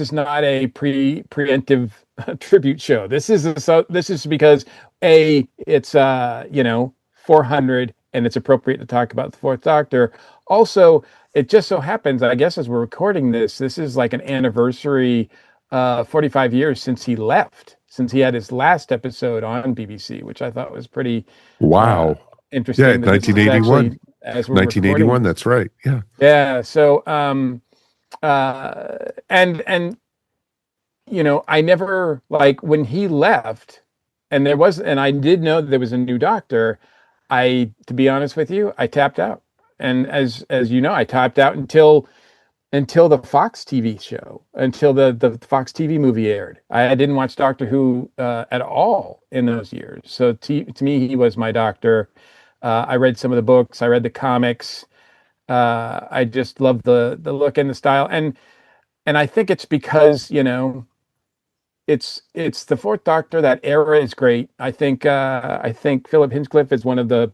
is not a preemptive tribute show. This is because it's 400 and it's appropriate to talk about the Fourth Doctor. Also, it just so happens, I guess, as we're recording this is like an anniversary, 45 years since he left. Since he had his last episode on BBC, which I thought was pretty interesting. Yeah, 1981. 1981, that's right. Yeah. Yeah. So, I never, like, when he left, and I did know that there was a new Doctor. To be honest with you, I tapped out, and as you know, I tapped out until the Fox TV show, until the Fox TV movie aired. I didn't watch Doctor Who at all in those years. So to me, he was my Doctor. I read some of the books. I read the comics. I just loved the look and the style. And I think it's because, it's the Fourth Doctor. That era is great. I think Philip Hinchcliffe is one of the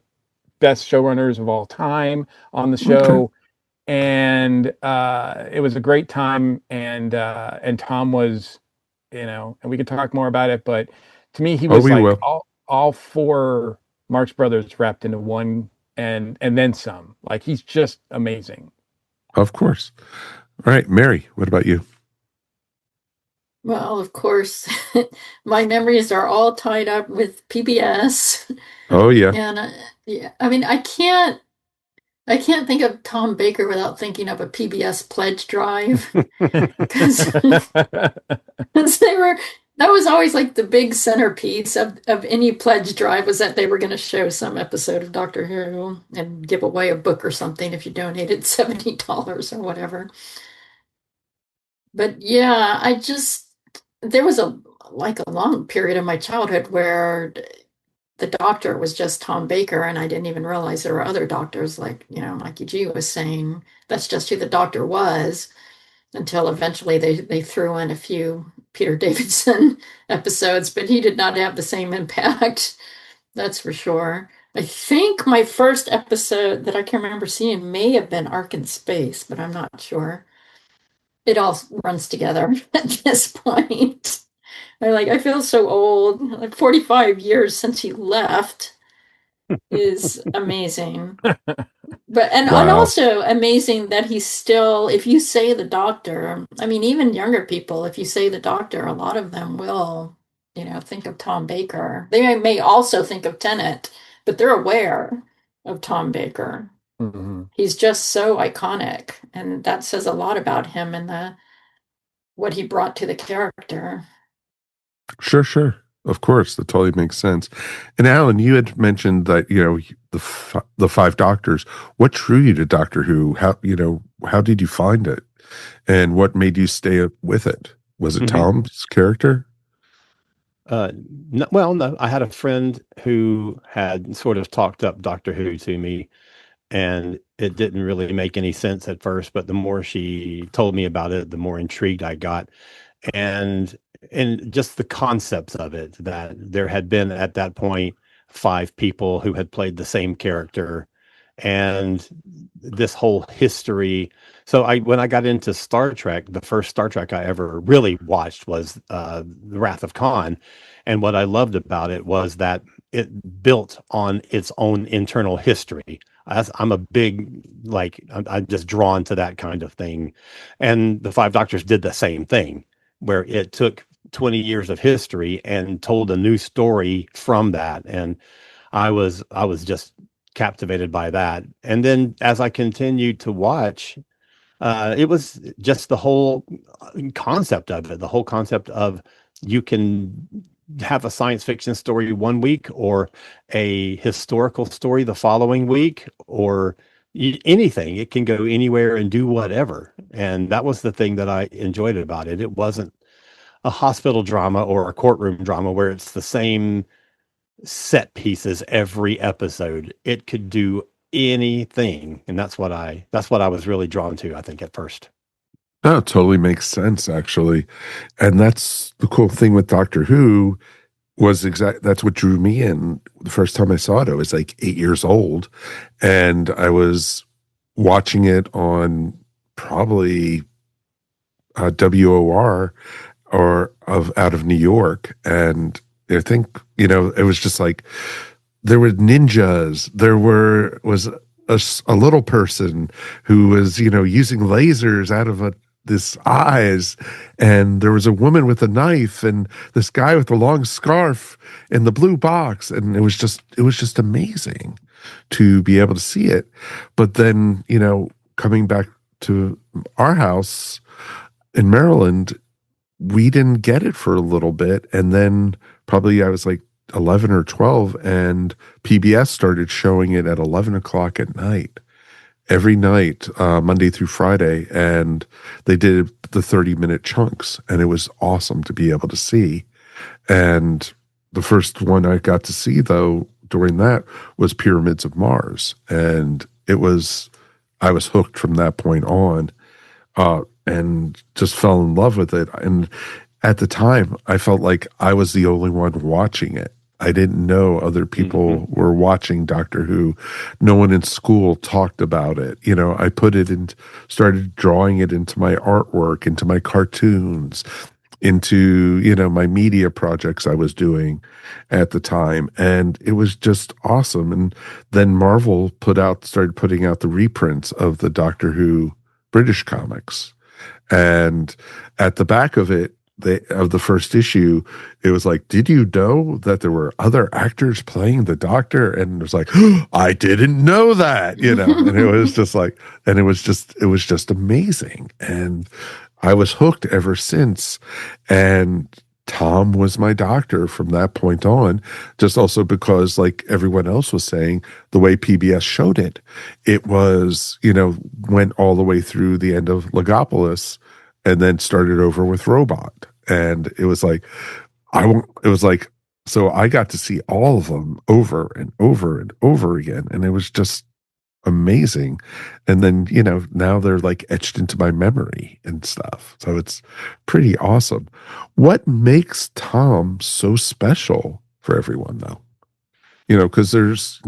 best showrunners of all time on the show. And it was a great time, and Tom was, and we could talk more about it, but to me he was all four Marx Brothers wrapped into one, and then some. Like, he's just amazing. Of course. All right, Mary, what about you? Well, of course, my memories are all tied up with PBS. Oh yeah. And yeah, I mean, I can't think of Tom Baker without thinking of a PBS pledge drive, because that was always like the big centerpiece of any pledge drive, was that they were going to show some episode of Doctor Who and give away a book or something if you donated $70 or whatever. But yeah, there was a long period of my childhood where the Doctor was just Tom Baker, and I didn't even realize there were other doctors, like, Mikey G was saying, that's just who the Doctor was, until eventually they threw in a few Peter Davidson episodes, but he did not have the same impact, that's for sure. I think my first episode that I can remember seeing may have been Ark in Space, but I'm not sure. It all runs together at this point. I feel so old. Like 45 years since he left is amazing. And also amazing that he's still, if you say the Doctor, I mean, even younger people, if you say the Doctor, a lot of them will, think of Tom Baker. They may also think of Tennant, but they're aware of Tom Baker. Mm-hmm. He's just so iconic, and that says a lot about him and what he brought to the character. Sure. Of course, that totally makes sense. And Alan, you had mentioned that the five Doctors. What drew you to Doctor Who? How did you find it, and what made you stay with it? Was it Tom's character? No. I had a friend who had sort of talked up Doctor Who to me, and it didn't really make any sense at first. But the more she told me about it, the more intrigued I got, and just the concepts of it, that there had been at that point 5 people who had played the same character, and this whole history. So when I got into Star Trek, the first Star Trek I ever really watched was The Wrath of Khan. And what I loved about it was that it built on its own internal history. I'm a big, I'm just drawn to that kind of thing. And the Five Doctors did the same thing, where it took 20 years of history and told a new story from that. And I was just captivated by that. And then as I continued to watch, it was just the whole concept of it, the whole concept of you can have a science fiction story one week or a historical story the following week, or anything. It can go anywhere and do whatever. And that was the thing that I enjoyed about it. It wasn't a hospital drama or a courtroom drama where it's the same set pieces every episode. It could do anything, and that's what I was really drawn to, I think, at first. No, it totally makes sense, actually. And that's the cool thing with Doctor Who, that's what drew me in. The first time I saw it, I was like 8 years old, and I was watching it on probably WOR out of New York. And I think, it was just like, there were ninjas, was a little person who was, using lasers out of this eyes, and there was a woman with a knife, and this guy with a long scarf in the blue box, and it was just amazing to be able to see it. But then, coming back to our house in Maryland, we didn't get it for a little bit, and then probably I was like 11 or 12, and PBS started showing it at 11 o'clock at night. Every night, Monday through Friday, and they did the 30-minute chunks, and it was awesome to be able to see. And the first one I got to see, though, during that was Pyramids of Mars, and I was hooked from that point on, and just fell in love with it. And at the time, I felt like I was the only one watching it. I didn't know other people were watching Doctor Who. No one in school talked about it. You know, I put it in, started drawing it into my artwork, into my cartoons, into, you know, my media projects I was doing at the time. And it was just awesome. And then Marvel started putting out the reprints of the Doctor Who British comics. And at the back of it, of the first issue, it was like, did you know that there were other actors playing the Doctor? And it was like, oh, I didn't know that, you know. And it was just like, and it was just amazing. And I was hooked ever since. And Tom was my doctor from that point on, just also because, like everyone else was saying, the way PBS showed it, it was, you know, went all the way through the end of Legopolis and then started over with Robot. And it was like, so I got to see all of them over and over and over again. And it was just amazing. And then, you know, now they're like etched into my memory and stuff. So it's pretty awesome. What makes Tom so special for everyone, though? You know, because there's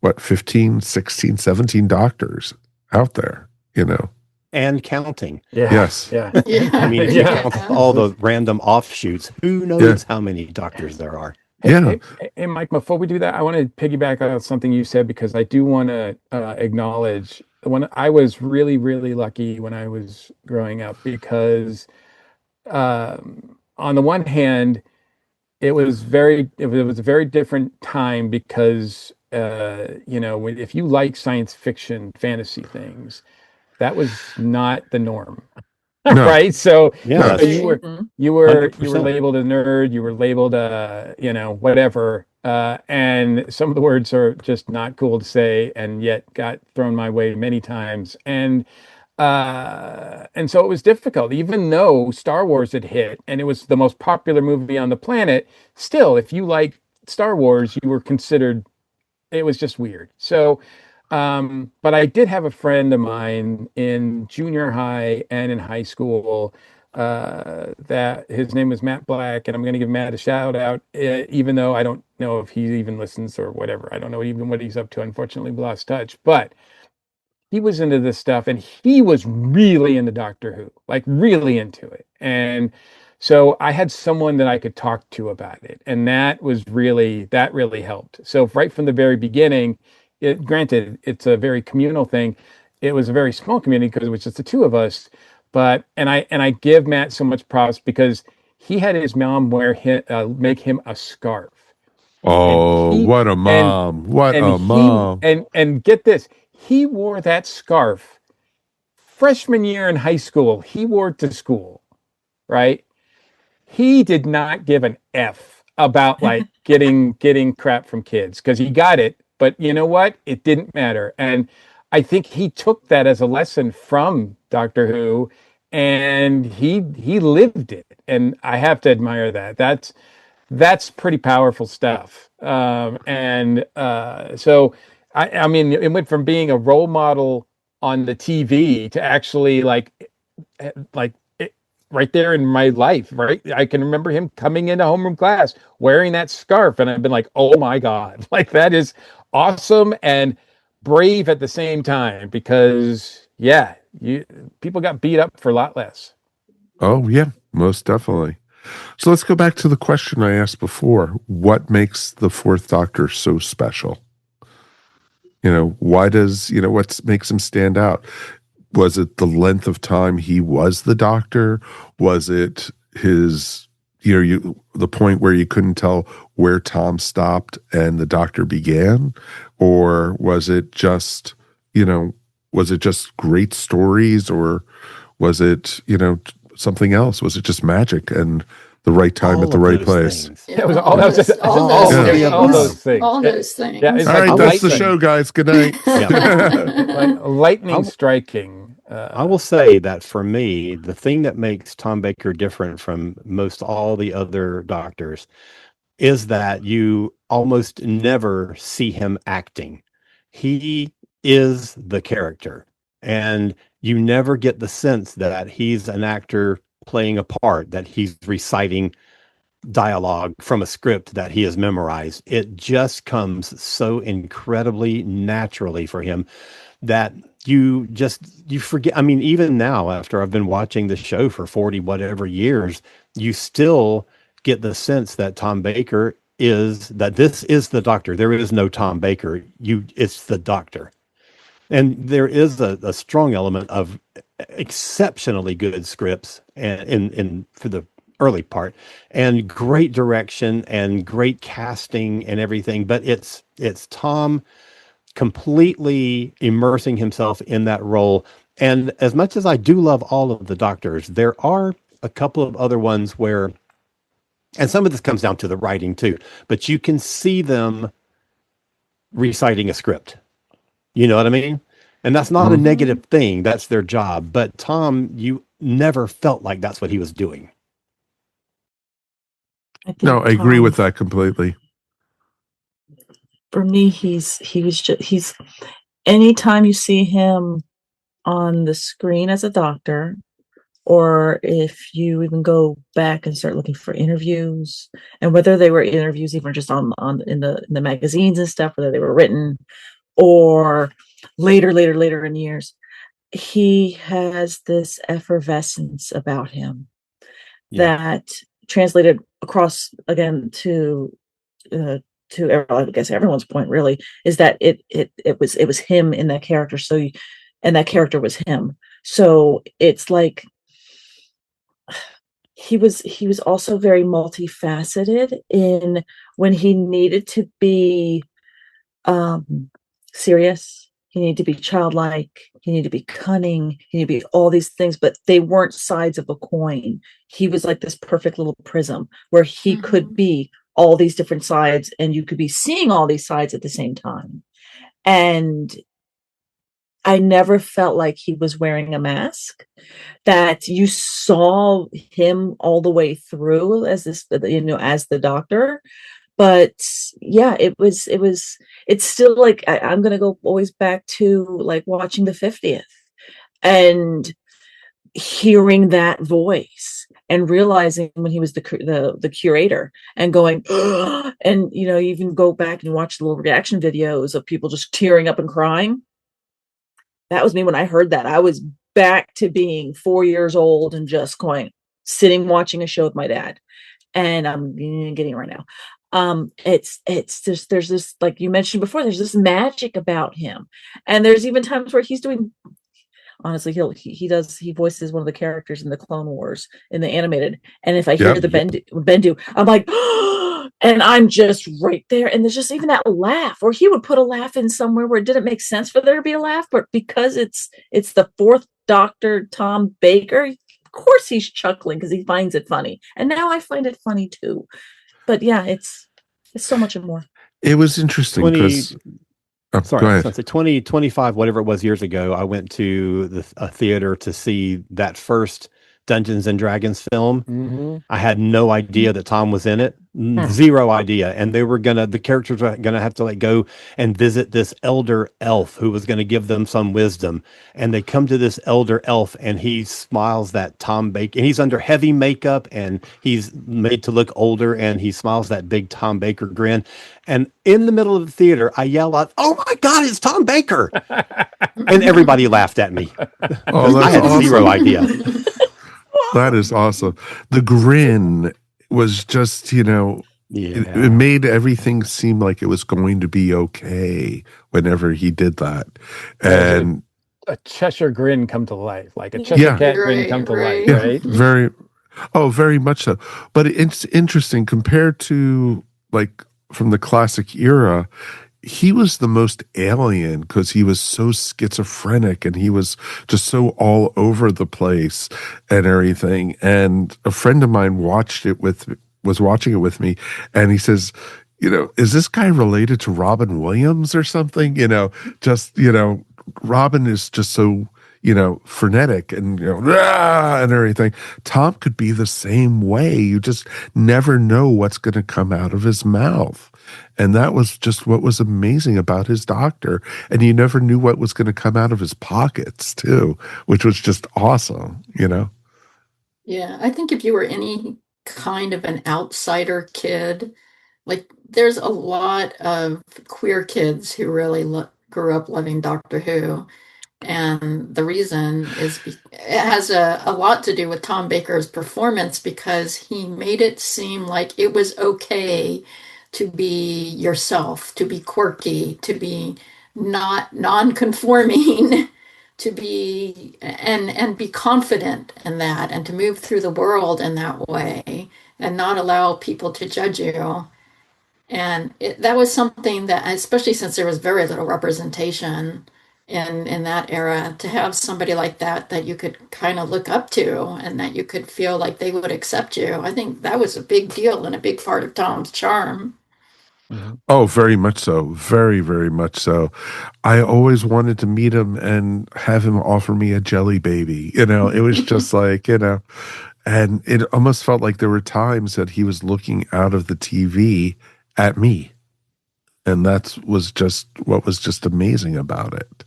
what, 15, 16, 17 doctors out there, you know. And counting. Yeah. Yes. Yeah. I mean, if you count all the random offshowshoots, who knows how many doctors there are? Hey, Mike, before we do that, I want to piggyback on something you said, because I do want to acknowledge when I was really, really lucky when I was growing up, because on the one hand, it was a very different time, because you know, if you like science fiction, fantasy things, that was not the norm. No. Right? So, Yeah, so you were 100%. labeled a nerd, you were labeled you know, whatever. And some of the words are just not cool to say, and yet got thrown my way many times. And so it was difficult, even though Star Wars had hit and it was the most popular movie on the planet. Still, if you like Star Wars, you were considered, it was just weird. So, but I did have a friend of mine in junior high and in high school, that his name was Matt Black, and I'm going to give Matt a shout out, even though I don't know if he even listens or whatever. I don't know even what he's up to. Unfortunately, we lost touch, but he was into this stuff, and he was really into Doctor Who, like really into it. And so I had someone that I could talk to about it, and that really helped. So right from the very beginning, granted, it's a very communal thing. It was a very small community because it was just the two of us. But I give Matt so much props, because he had his mom make him a scarf. Oh, what a mom! What a mom! And get this, he wore that scarf freshman year in high school. He wore it to school, right? He did not give an F about like getting crap from kids, because he got it. But you know what? It didn't matter. And I think he took that as a lesson from Doctor Who, and he lived it. And I have to admire that. That's pretty powerful stuff. So I mean, it went from being a role model on the TV to actually like right there in my life, right? I can remember him coming into homeroom class wearing that scarf, and I've been like, oh my God, like that is awesome and brave at the same time, because people got beat up for a lot less. Oh yeah, most definitely. So let's go back to the question I asked before. What makes the Fourth Doctor so special? You know, what makes him stand out? Was it the length of time he was the Doctor? Was it his, the point where you couldn't tell where Tom stopped and the Doctor began? Or was it just, great stories? Or was it, something else? Was it just magic and the right time at the right place? Things. Yeah, it was all those things. All those things. Yeah, it's all like right, that's the lightning. show, guys. Good night. Like lightning striking. I will say that for me, the thing that makes Tom Baker different from most all the other doctors is that you almost never see him acting. He is the character, and you never get the sense that he's an actor playing a part, that he's reciting dialogue from a script that he has memorized. It just comes so incredibly naturally for him that you forget. I mean, even now, after I've been watching the show for 40 whatever years, you still get the sense that this is the Doctor. There is no Tom Baker. It's the Doctor. And there is a strong element of exceptionally good scripts and for the early part, and great direction and great casting and everything. But it's Tom completely immersing himself in that role. And as much as I do love all of the Doctors, there are a couple of other ones where, and some of this comes down to the writing too, but you can see them reciting a script. You know what I mean? And that's not a negative thing. That's their job. But Tom, you never felt like that's what he was doing. No, I agree with that completely. For me, he's anytime you see him on the screen as a doctor, or if you even go back and start looking for interviews, and whether they were interviews even just in the magazines and stuff, whether they were written or later in years, he has this effervescence about him that translated across again to I guess everyone's point really is that it was him in that character. And that character was him. So it's like he was also very multifaceted in when he needed to be serious. He needed to be childlike. He needed to be cunning. He needed to be all these things, but they weren't sides of a coin. He was like this perfect little prism where he could be all these different sides, and you could be seeing all these sides at the same time. And I never felt like he was wearing a mask, that you saw him all the way through as as the Doctor. But yeah, it's still like, I'm going to go always back to like watching the 50th and hearing that voice and realizing when he was the curator and going, and, even go back and watch the little reaction videos of people just tearing up and crying. That was me when I heard that. I was back to being 4 years old and just sitting watching a show with my dad. And I'm getting it right now. It's just, there's this, like you mentioned before, there's this magic about him. And there's even times where he's doing, honestly, he voices one of the characters in the Clone Wars in the animated. And if I hear Bendu, I'm like, and I'm just right there. And there's just even that laugh, or he would put a laugh in somewhere where it didn't make sense for there to be a laugh, but because it's the fourth Doctor, Tom Baker, of course he's chuckling because he finds it funny. And now I find it funny too. But yeah, it's so much more. It was interesting because go ahead. 25, whatever it was years ago, I went to a theater to see that first Dungeons and Dragons film. I had no idea that Tom was in it. Zero idea. And the characters were gonna have to go and visit this elder elf who was gonna give them some wisdom. And they come to this elder elf and he smiles that Tom Baker, and he's under heavy makeup and he's made to look older, and he smiles that big Tom Baker grin. And in the middle of the theater, I yell out, "Oh my God, it's Tom Baker!" And everybody laughed at me. I had zero idea. That is awesome. The grin was just, it made everything seem like it was going to be okay whenever he did that. And a Cheshire grin come to life, like a Cheshire cat grin come to life, right? Very much so. But it's interesting compared to like from the classic era. He was the most alien because he was so schizophrenic and he was just so all over the place and everything. And a friend of mine was watching it with me, and he says, is this guy related to Robin Williams or something? Robin is just so, frenetic and, and everything. Tom could be the same way. You just never know what's going to come out of his mouth. And that was just what was amazing about his Doctor. And you never knew what was going to come out of his pockets too, which was just awesome, Yeah, I think if you were any kind of an outsider kid, like there's a lot of queer kids who really grew up loving Doctor Who. And the reason is it has a lot to do with Tom Baker's performance because he made it seem like it was okay to be yourself, to be quirky, to be not non-conforming, to be and be confident in that and to move through the world in that way and not allow people to judge you. And that was something that, especially since there was very little representation in that era, to have somebody like that that you could kind of look up to and that you could feel like they would accept you. I think that was a big deal and a big part of Tom's charm. Oh, very much so. Very, very much so. I always wanted to meet him and have him offer me a jelly baby. It was just like, and it almost felt like there were times that he was looking out of the TV at me. And that was just what was just amazing about it.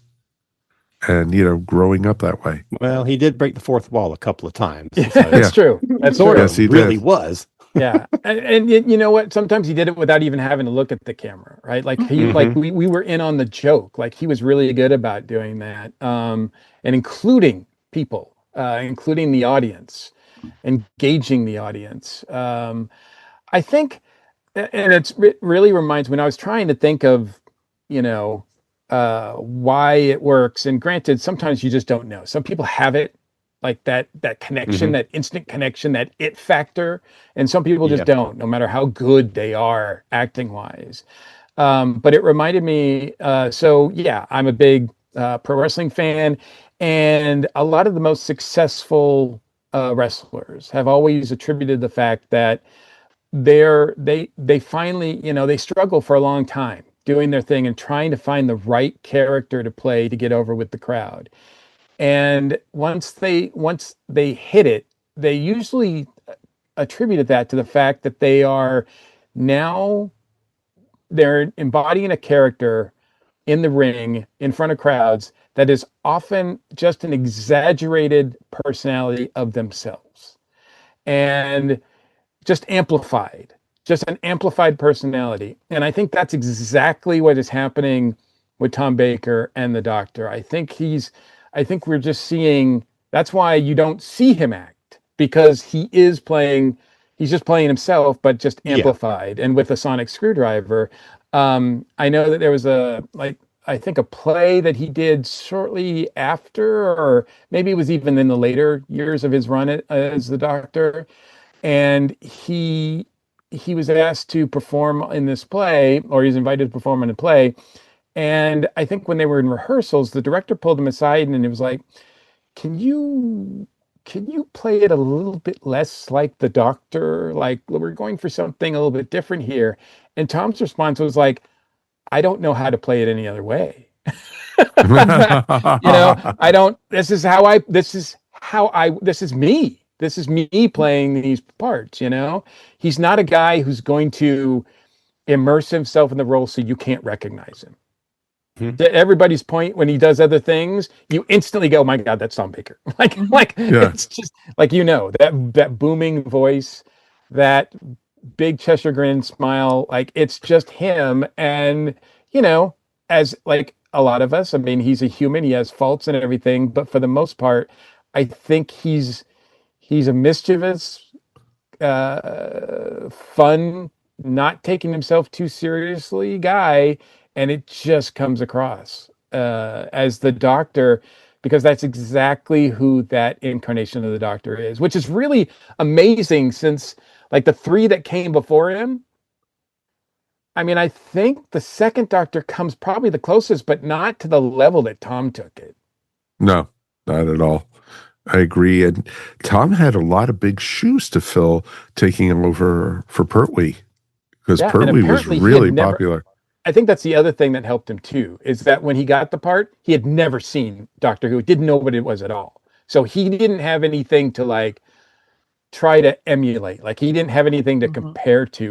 And, growing up that way. Well, he did break the fourth wall a couple of times. So That's true. That's sort true. of Yes, he really did. was. Yeah, and you know what? Sometimes he did it without even having to look at the camera, right? Like like we were in on the joke. Like he was really good about doing that, and including people, including the audience, engaging the audience. I think, and it really reminds me when I was trying to think of, why it works. And granted, sometimes you just don't know. Some people have it like that connection, that instant connection, that it factor, and some people just don't, no matter how good they are acting wise. But it reminded me. So yeah, I'm a big pro wrestling fan, and a lot of the most successful wrestlers have always attributed the fact that they finally, they struggle for a long time doing their thing and trying to find the right character to play to get over with the crowd. And once they hit it, they usually attributed that to the fact that they're embodying a character in the ring in front of crowds that is often just an exaggerated personality of themselves and just an amplified personality. And I think that's exactly what is happening with Tom Baker and the Doctor. I think we're just seeing, that's why you don't see him act, because he's just playing himself, but just amplified and with a sonic screwdriver. I know that there was I think a play that he did shortly after, or maybe it was even in the later years of his run as the Doctor. And he was asked to perform in this play, or he's invited to perform in a play. And I think when they were in rehearsals, the director pulled him aside and it was like, can you play it a little bit less like the Doctor? Like, we're going for something a little bit different here. And Tom's response was like, I don't know how to play it any other way. I don't, this is me. This is me playing these parts, He's not a guy who's going to immerse himself in the role so you can't recognize him. To everybody's point, when he does other things, you instantly go, "My God, that's Tom Baker!" It's just like that booming voice, that big Cheshire grin smile. Like it's just him, and as like a lot of us. I mean, he's a human; he has faults and everything, but for the most part, I think he's a mischievous, fun, not taking himself too seriously guy. And it just comes across as the Doctor, because that's exactly who that incarnation of the Doctor is, which is really amazing since like the three that came before him. I mean, I think the second Doctor comes probably the closest, but not to the level that Tom took it. No, not at all. I agree. And Tom had a lot of big shoes to fill taking over for Pertwee, because Pertwee was really popular. I think that's the other thing that helped him too, is that when he got the part, he had never seen Doctor Who, didn't know what it was at all. So he didn't have anything to like try to emulate. Like he didn't have anything to compare to.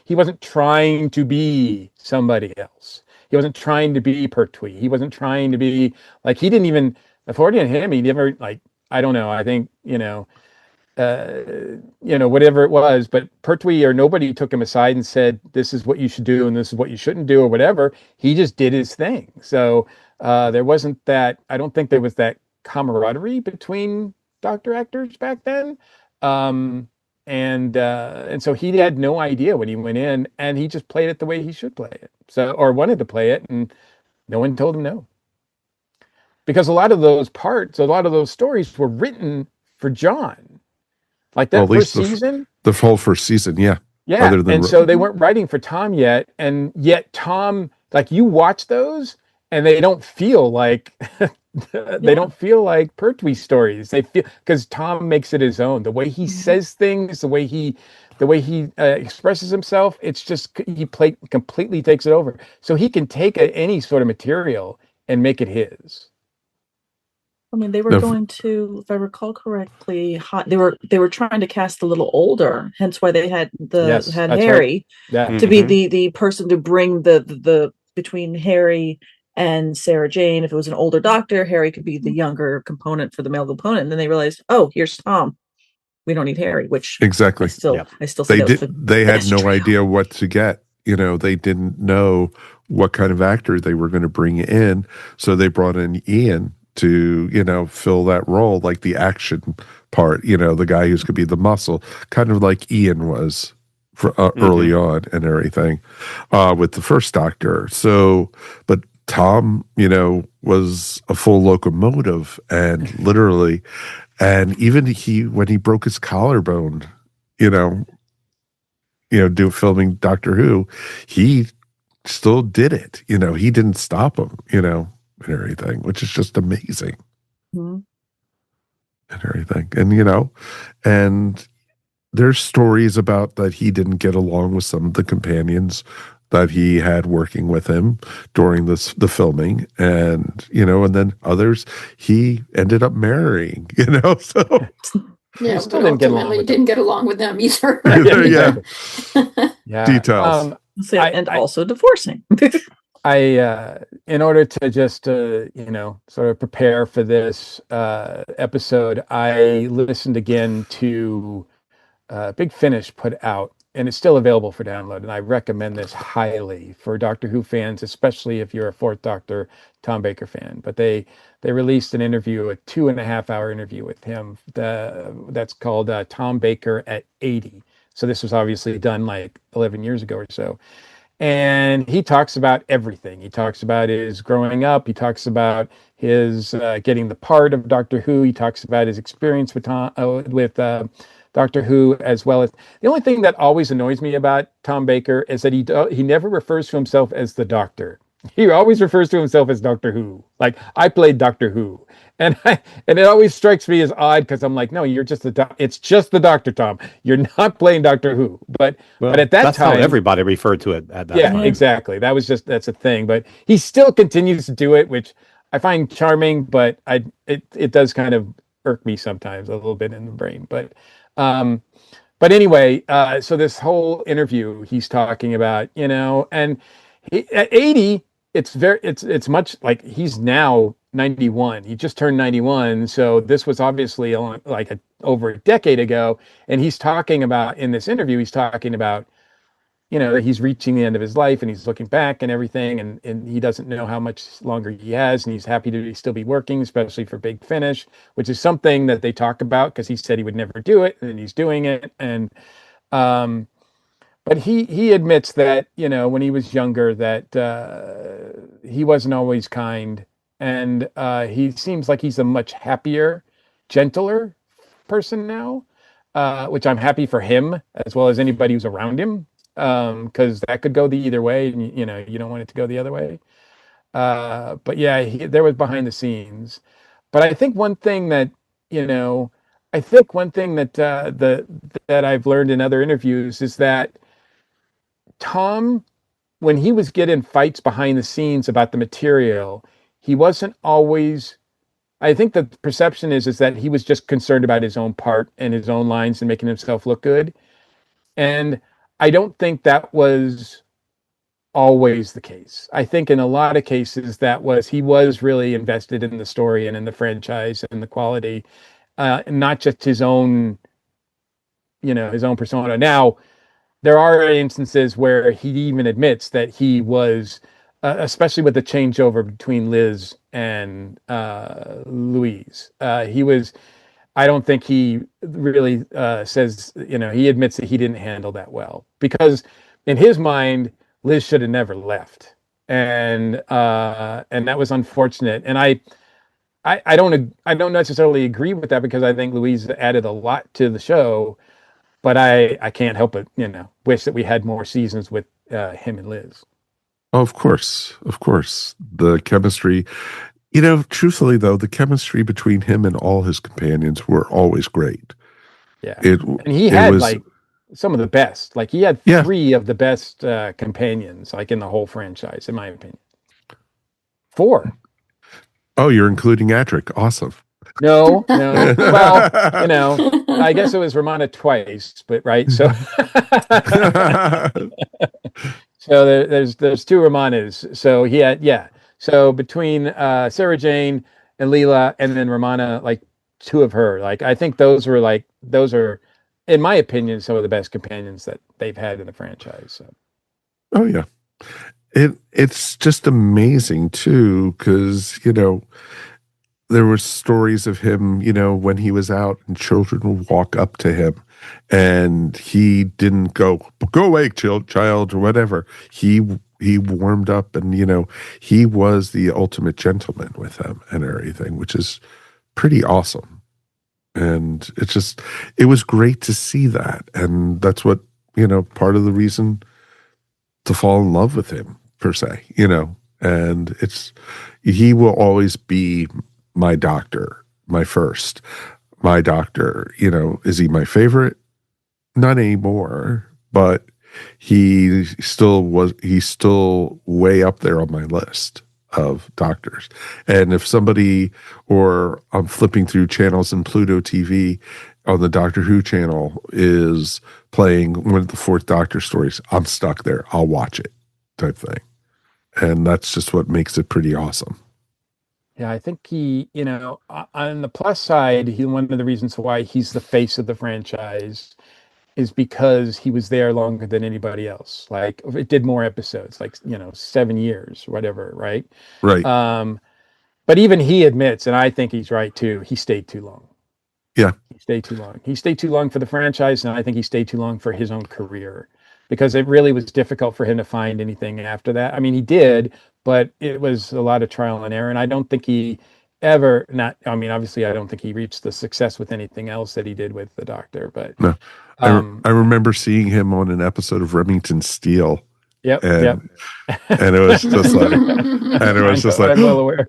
He wasn't trying to be somebody else. He wasn't trying to be Pertwee. He wasn't trying to be like, he didn't even, according to him, he never like, I don't know. I think, whatever it was, but Pertwee or nobody took him aside and said, this is what you should do and this is what you shouldn't do or whatever. He just did his thing. So there wasn't that, I don't think there was that camaraderie between doctor actors back then. And so he had no idea when he went in, and he just played it the way he should play it. So, or wanted to play it, and no one told him no. Because a lot of those stories were written for John. Like that first season? The whole first season, yeah. Yeah, and so they weren't writing for Tom yet, and yet Tom, like you watch those, and they don't feel like they don't feel like Pertwee stories. They feel, because Tom makes it his own. The way he says things, the way he expresses himself, it's just completely takes it over. So he can take any sort of material and make it his. I mean, they were going to, if I recall correctly, they were trying to cast a little older, hence why they had Harry to be the person to bring the between Harry and Sarah Jane. If it was an older doctor, Harry could be the younger component for the male component. And then they realized, oh, here's Tom. We don't need Harry, which exactly. I still say they had no idea what to get. They didn't know what kind of actor they were going to bring in, so they brought in Ian to, fill that role, like the action part, the guy who's going to be the muscle, kind of like Ian was for early on and everything with the first Doctor. So, but Tom, was a full locomotive and literally, and even when he broke his collarbone, filming Doctor Who, he still did it. He didn't stop him, and everything, which is just amazing. And everything. And, and there's stories about that he didn't get along with some of the companions that he had working with him during the filming. And, and then others he ended up marrying, so. Yeah, but ultimately didn't get along with them either. Yeah. Details. Also divorcing. In order to just, sort of prepare for this episode, I listened again to Big Finish put out, and it's still available for download. And I recommend this highly for Doctor Who fans, especially if you're a Fourth Doctor Tom Baker fan. But they released an interview, a 2.5-hour interview with him that's called Tom Baker at 80. So this was obviously done like 11 years ago or so. And he talks about everything. He talks about his growing up. He talks about his getting the part of Doctor Who. He talks about his experience with Doctor Who, as well as the only thing that always annoys me about Tom Baker is that he never refers to himself as the Doctor. He always refers to himself as Doctor Who. Like, I played Doctor Who. And it always strikes me as odd because I'm like, no, you're just it's just the Doctor, Tom. You're not playing Doctor Who. But at that that's time, how everybody referred to it at that time. Yeah, exactly. That's a thing. But he still continues to do it, which I find charming, but it does kind of irk me sometimes a little bit in the brain. But anyway, so this whole interview he's talking about, and at 80, it's much like he's now 91. He just turned 91. So this was obviously over a decade ago. And he's talking about, in this interview, he's talking about, that he's reaching the end of his life and he's looking back and everything. And he doesn't know how much longer he has. And he's happy to still be working, especially for Big Finish, which is something that they talk about because he said he would never do it. And he's doing it. And, but he admits that, when he was younger, that he wasn't always kind. And he seems like he's a much happier, gentler person now, which I'm happy for him, as well as anybody who's around him, because that could go the either way. And, you don't want it to go the other way. But yeah, there was behind the scenes. But I think one thing that, that I've learned in other interviews is that Tom, when he was getting fights behind the scenes about the material, he wasn't always, I think the perception is that he was just concerned about his own part and his own lines and making himself look good. And I don't think that was always the case. I think in a lot of cases he was really invested in the story and in the franchise and the quality, not just his own his own persona. Now, there are instances where he even admits that he was, especially with the changeover between Liz and Louise. He was. I don't think he really says. He admits that he didn't handle that well because, in his mind, Liz should have never left, and that was unfortunate. And I don't necessarily agree with that because I think Louise added a lot to the show. But I can't help but, wish that we had more seasons with him and Liz. Oh, of course. The chemistry, truthfully though, the chemistry between him and all his companions were always great. Yeah. And he had some of the best. Like he had 3 of the best companions, like in the whole franchise, in my opinion. 4. Oh, you're including Adric. Awesome. No. Well, I guess it was Romana twice, but right. So, so there's 2 Romanas. So he had, So between Sarah Jane and Leela, and then Romana, like 2 of her. Like I think those are, in my opinion, some of the best companions that they've had in the franchise. So. Oh yeah, it's just amazing too, because there were stories of him, when he was out and children would walk up to him and he didn't go away, child, or whatever. He warmed up and, he was the ultimate gentleman with them and everything, which is pretty awesome. And it was great to see that. And that's what, part of the reason to fall in love with him per se, and he will always be my doctor, my doctor, is he my favorite? Not anymore, but he's still way up there on my list of doctors. And if somebody, or I'm flipping through channels in Pluto TV on the Doctor Who channel is playing one of the 4th Doctor stories, I'm stuck there. I'll watch it type thing. And that's just what makes it pretty awesome. Yeah, I think he, on the plus side, one of the reasons why he's the face of the franchise is because he was there longer than anybody else. Like it did more episodes, like 7 years, whatever, right? Right. But even he admits, and I think he's right too, he stayed too long. Yeah. He stayed too long. He stayed too long for the franchise, and I think he stayed too long for his own career because it really was difficult for him to find anything after that. I mean, he did, but it was a lot of trial and error, and I don't think he ever obviously I don't think he reached the success with anything else that he did with the Doctor, but no. I remember seeing him on an episode of Remington Steele. Yep. And it was just like, I'm well aware.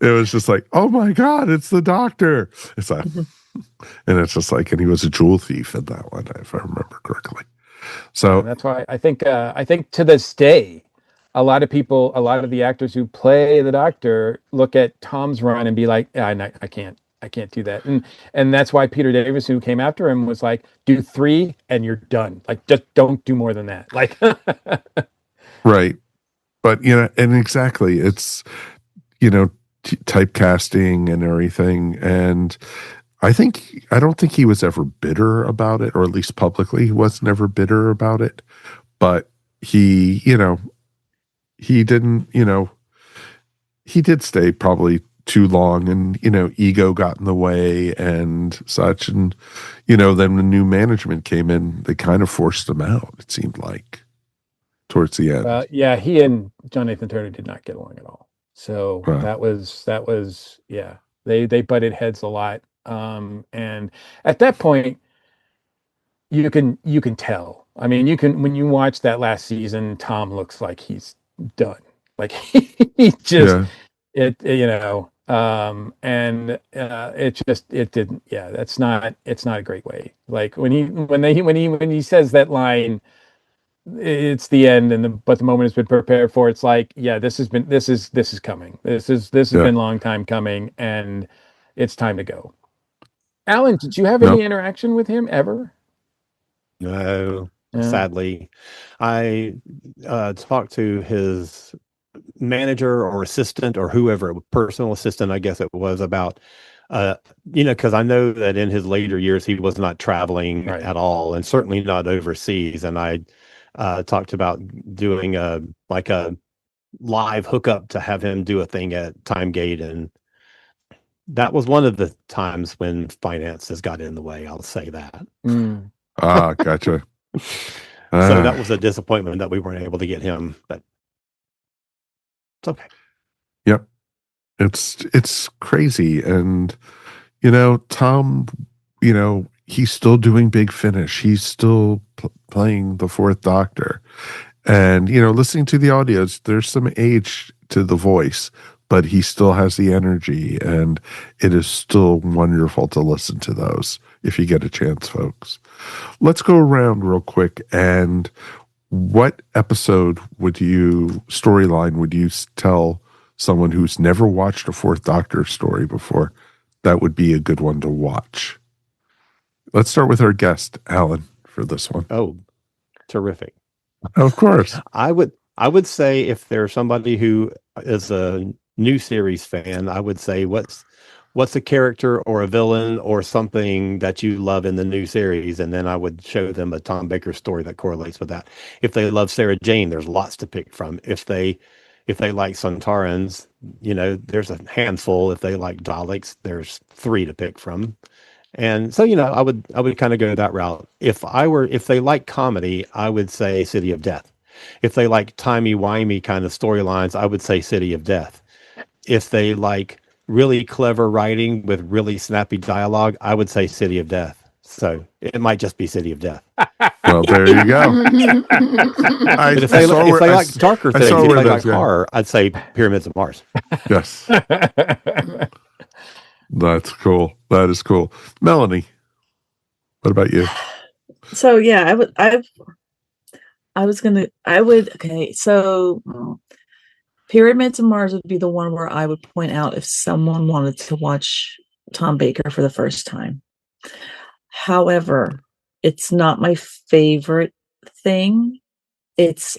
It was just like, oh my God, it's the Doctor. It's like, and it's just like, and he was a jewel thief in that one, if I remember correctly. So and that's why I think to this day, a lot of the actors who play the Doctor look at Tom's run and be like, I can't do that. And that's why Peter Davis, who came after him, was like, do 3 and you're done. Like, just don't do more than that. Like, right. But, and exactly, it's, typecasting and everything. And I don't think he was ever bitter about it, or at least publicly, he was never bitter about it. But he, he didn't, he did stay probably too long, and ego got in the way and such, and then the new management came in, they kind of forced him out, it seemed like, towards the end. Yeah, he and John Nathan Turner did not get along at all, so that was they butted heads a lot, and at that point you can tell. I mean, when you watch that last season, Tom looks like he's done, like he just it it didn't. It's not a great way. Like when he says that line, it's the end, but the moment has been prepared for. It's like, this is coming. This has been a long time coming, and it's time to go. Alan, did you have any interaction with him ever? No, sadly. I talked to his manager or assistant or whoever, personal assistant, I guess it was, about Because I know that in his later years he was not traveling at all, and certainly not overseas. And I talked about doing a live hookup to have him do a thing at Timegate, and that was one of the times when finances got in the way. I'll say that. Gotcha. So that was a disappointment that we weren't able to get him, but it's okay. Yep. It's crazy. And, Tom, he's still doing Big Finish. He's still playing the Fourth Doctor. And, listening to the audios, there's some age to the voice, but he still has the energy. And it is still wonderful to listen to those if you get a chance, folks. Let's go around real quick. And what storyline would you tell someone who's never watched a Fourth Doctor story before that would be a good one to watch? Let's start with our guest, Alan, for this one. Oh, terrific. Of course. I would say if there's somebody who is a new series fan, I would say what's a character or a villain or something that you love in the new series, and then I would show them a Tom Baker story that correlates with that. If they love Sarah Jane, there's lots to pick from. If they like Sontarans, there's a handful. If they like Daleks, there's 3 to pick from. And so, I would kind of go that route. If they like comedy, I would say City of Death. If they like timey-wimey kind of storylines, I would say City of Death. If they like really clever writing with really snappy dialogue, I would say City of Death. So it might just be City of Death. Well, there you go. But if they like darker things, if they like horror, I'd say Pyramids of Mars. Yes. That's cool. That is cool. Melanie, what about you? So yeah, so Pyramids of Mars would be the one where I would point out if someone wanted to watch Tom Baker for the first time. However, it's not my favorite thing. It's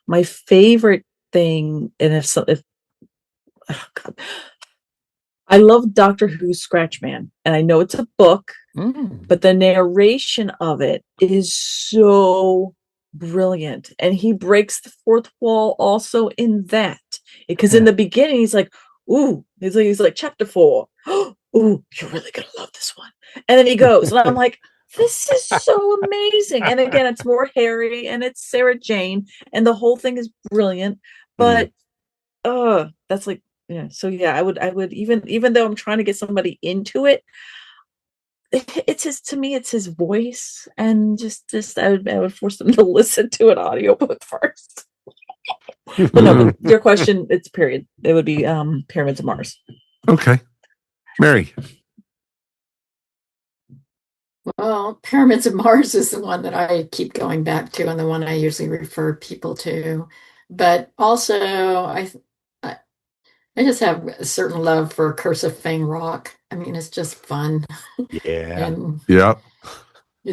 my favorite thing, and oh God, I love Doctor Who's Scratchman, and I know it's a book, but the narration of it is so brilliant, and he breaks the fourth wall also in that, because in the beginning he's like, "Ooh," he's like chapter 4. "Ooh, you're really gonna love this one," and then he goes, and I'm like, "This is so amazing!" And again, it's more Harry, and it's Sarah Jane, and the whole thing is brilliant. But that's like. Yeah, so yeah, I would even though I'm trying to get somebody into it, it's his voice, and just I would force them to listen to an audiobook first. But no, your question, it's period. It would be Pyramids of Mars. Okay. Mary. Well, Pyramids of Mars is the one that I keep going back to, and the one I usually refer people to. But also, I just have a certain love for Curse of Fang Rock. I mean, it's just fun. Yeah. And yeah.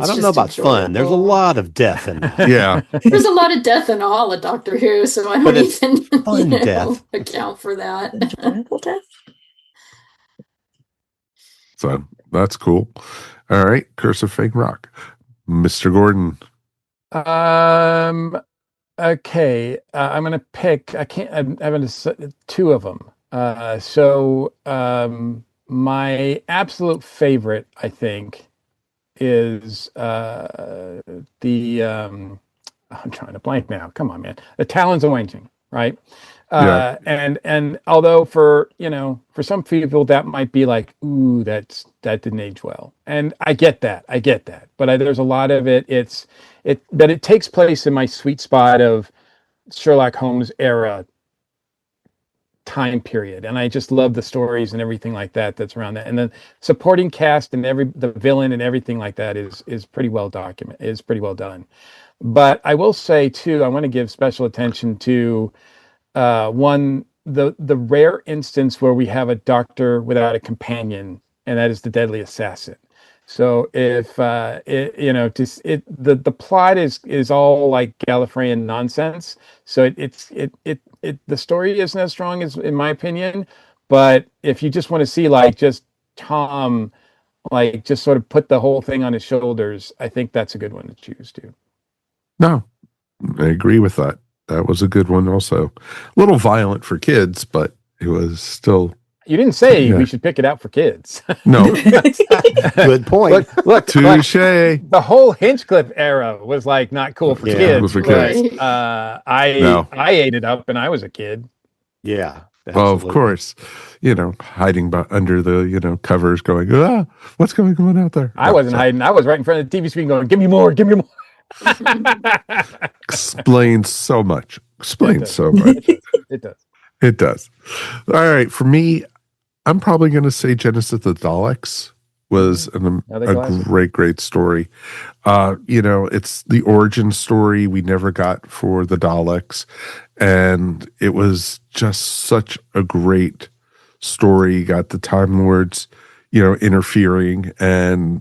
I don't know about fun. There's a lot of death in that. Yeah. There's a lot of death in all of Doctor Who, so I don't even fun death. account for that. Enjoyable death. So that's cool. All right. Curse of Fang Rock. Mr. Gordon. Okay, I'm gonna pick. I'm having 2 of them. So my absolute favorite, I think, is the. I'm trying to blank now. Come on, man. The Talons of Wenging, right? And although for some people that might be like, ooh, that didn't age well, and I get that, but there's a lot of it. But it takes place in my sweet spot of Sherlock Holmes era time period, and I just love the stories and everything like that that's around that, and the supporting cast and the villain and everything like that is pretty well documented, is pretty well done. But I will say too, I want to give special attention to the rare instance where we have a doctor without a companion, and that is the Deadly Assassin. So if the plot is all like Gallifreyan nonsense, so the story isn't as strong as in my opinion. But if you just want to see like just Tom like just sort of put the whole thing on his shoulders, I think that's a good one to choose too. No, I agree with that. That was a good one also. A little violent for kids, but it was still... You didn't say we should pick it out for kids. No. Good point. Look, touche. The whole Hinchcliffe era was like not cool for kids. For kids. I ate it up, and I was a kid. Yeah. Well, of course, hiding under the covers, going, what's going on out there? I wasn't hiding. I was right in front of the TV screen, going, "Give me more, give me more." Explains so much. So much. It does. It does. All right, for me, I'm probably going to say Genesis of the Daleks was a great story. It's the origin story we never got for the Daleks, and it was just such a great story. You got the Time Lords, interfering, and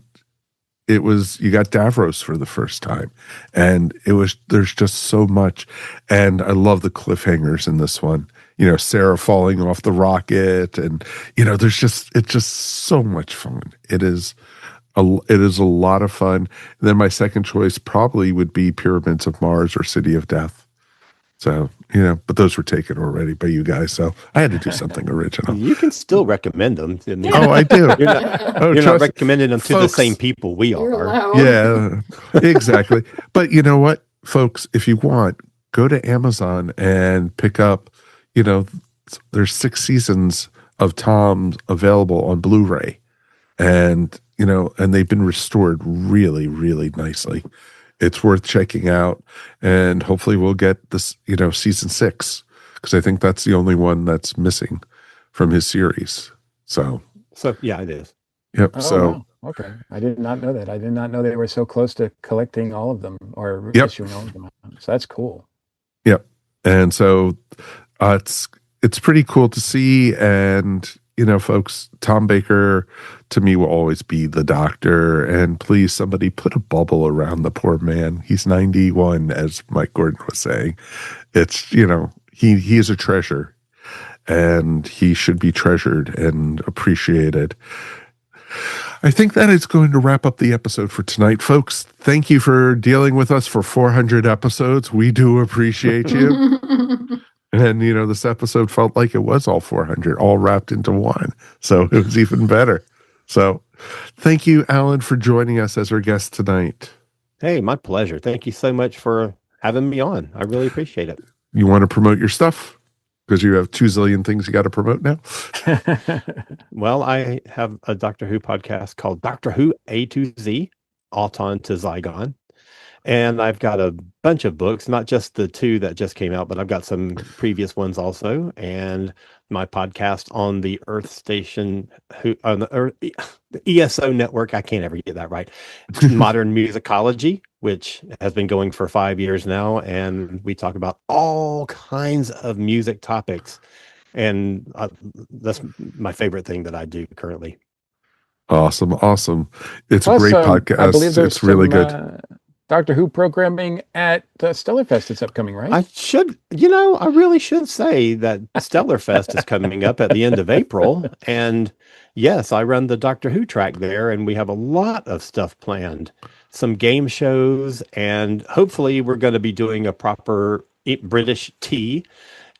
you got Davros for the first time, and there's just so much, and I love the cliffhangers in this one. Sarah falling off the rocket, and it's just so much fun. It is a lot of fun. And then my second choice probably would be Pyramids of Mars or City of Death. So, but those were taken already by you guys, so I had to do something original. You can still recommend them. Oh, I do. You're not recommending them to the same people we are. Yeah, exactly. But you know what, folks, if you want, go to Amazon and pick up, there's 6 seasons of Tom available on Blu-ray, and they've been restored really, really nicely. It's worth checking out, and hopefully we'll get this, season 6, because I think that's the only one that's missing from his series. So yeah, it is. Yep. Wow. Okay, I did not know that. I did not know they were so close to collecting all of them or issuing all of them. So that's cool. Yep. And so it's pretty cool to see, and folks, Tom Baker to me will always be the Doctor, and please, somebody put a bubble around the poor man. He's 91, as Mike Gordon was saying. It's he is a treasure, and he should be treasured and appreciated. I think that is going to wrap up the episode for tonight, folks. Thank you for dealing with us for 400 episodes. We do appreciate you. And, this episode felt like it was all 400, all wrapped into one. So it was even better. So thank you, Alan, for joining us as our guest tonight. Hey, my pleasure. Thank you so much for having me on. I really appreciate it. You want to promote your stuff? Because you have 2 zillion things you got to promote now. Well, I have a Doctor Who podcast called Doctor Who A to Z, Auton to Zygon. And I've got a bunch of books, not just the 2 that just came out, but I've got some previous ones also. And my podcast on the Earth Station, the ESO network, I can't ever get that right. Modern Musicology, which has been going for 5 years now. And we talk about all kinds of music topics. And that's my favorite thing that I do currently. Awesome. It's a great podcast. I believe it's really good. Doctor Who programming at Stellarfest is upcoming, right? I really should say that Stellarfest is coming up at the end of April. And yes, I run the Doctor Who track there, and we have a lot of stuff planned. Some game shows, and hopefully we're going to be doing a proper British tea.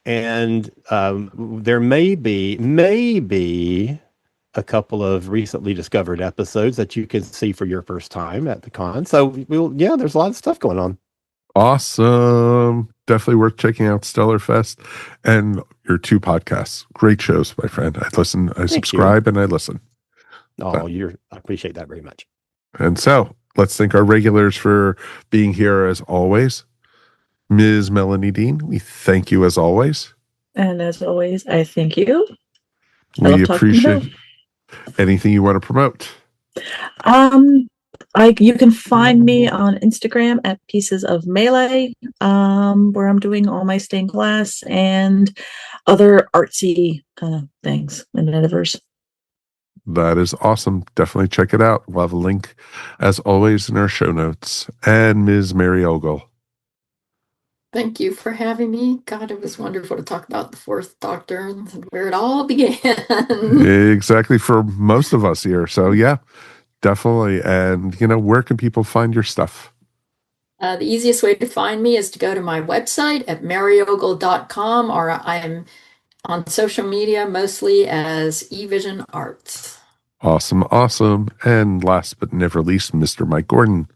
And there may be a couple of recently discovered episodes that you can see for your first time at the con. So there's a lot of stuff going on. Awesome. Definitely worth checking out Stellarfest and your 2 podcasts. Great shows, my friend. I subscribe and I listen. Oh, I appreciate that very much. And so let's thank our regulars for being here as always. Ms. Melanie Dean, we thank you as always. And as always, I thank you. We appreciate anything you want to promote. You can find me on Instagram at Pieces of Melee, where I'm doing all my stained glass and other artsy kind of things in the metaverse. That is awesome. Definitely check it out. We'll have a link, as always, in our show notes. And Ms. Mary Ogle. Thank you for having me. God, it was wonderful to talk about the Fourth Doctor and where it all began. Exactly, for most of us here. So yeah, definitely. And where can people find your stuff? The easiest way to find me is to go to my website at maryogle.com, or I'm on social media mostly as eVision Arts. Awesome. And last but never least, Mr. Mike Gordon.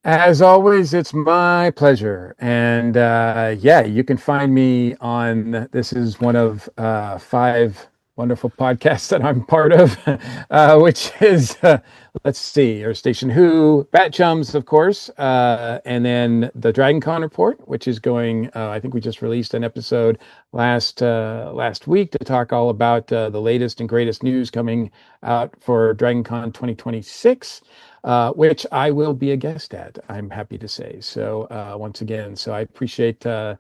As always, it's my pleasure. And you can find me on, this is one of 5 wonderful podcasts that I'm part of, which is, let's see, our Station Who, Bat Chums, of course, and then the Dragon Con Report, which is going, I think we just released an episode last week to talk all about the latest and greatest news coming out for Dragon Con 2026. Which I will be a guest at, I'm happy to say. So once again, so I appreciate the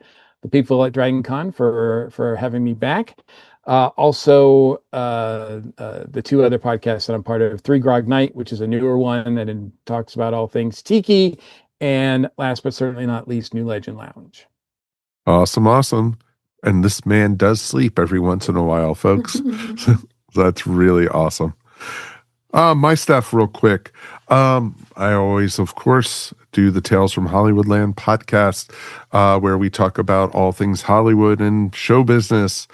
people at Dragon Con for having me back. Also, the 2 other podcasts that I'm part of, 3 Grog Night, which is a newer one that talks about all things Tiki, and last but certainly not least, New Legend Lounge. Awesome. And this man does sleep every once in a while, folks. So that's really awesome. My stuff real quick. I always, of course, do the Tales from Hollywoodland podcast, where we talk about all things Hollywood and show business.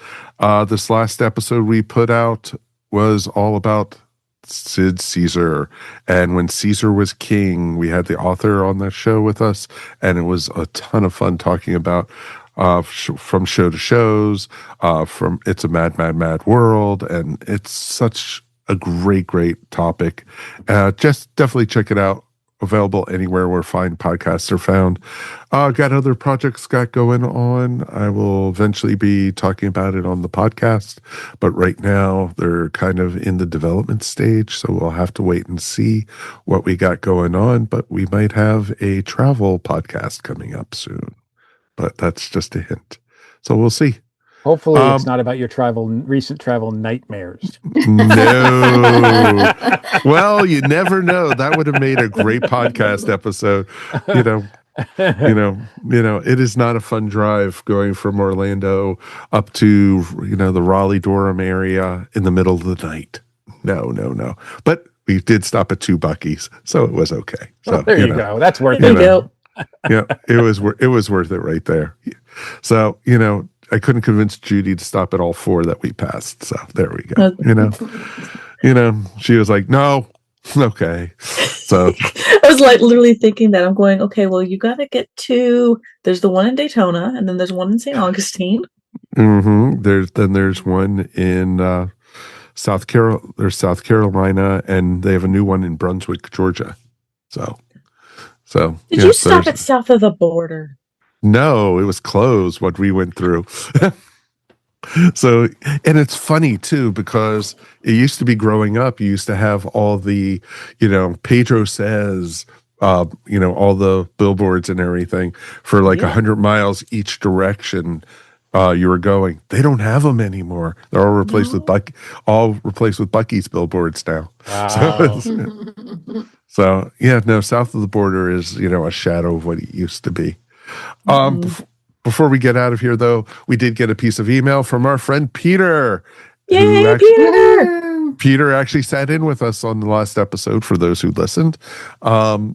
This last episode we put out was all about Sid Caesar. And when Caesar was king, we had the author on the show with us, and it was a ton of fun talking about from show to shows, from It's a Mad, Mad, Mad World. And it's such a great topic. Just definitely check it out. Available anywhere where fine podcasts are found. Got other projects going on. I will eventually be talking about it on the podcast, but right now they're kind of in the development stage, so we'll have to wait and see what we got going on. But we might have a travel podcast coming up soon, but that's just a hint. So we'll see. Hopefully it's not about your recent travel nightmares. No. Well, you never know. That would have made a great podcast episode. It is not a fun drive going from Orlando up to, the Raleigh-Durham area in the middle of the night. No. But we did stop at 2 Buc-ee's, so it was okay. So there you go. That's worth There it. you go. Yeah, it was worth it right there. So, I couldn't convince Judy to stop at all 4 that we passed. So there we go. She was like, no, okay. So I was like literally thinking that I'm going, okay, well, you got to get to, there's the one in Daytona, and then there's one in St. Augustine. Mm-hmm. There's one in South Carolina, and they have a new one in Brunswick, Georgia. So did you stop at south of the border? No, it was closed what we went through. So, and it's funny too, because it used to be growing up, you used to have all the, Pedro says, all the billboards and everything for like 100 miles each direction you were going. They don't have them anymore. They're all replaced with Buc-ee's billboards now. Wow. So south of the border is, a shadow of what it used to be. Before we get out of here, though, we did get a piece of email from our friend Peter. Yay, Peter! Peter actually sat in with us on the last episode, for those who listened.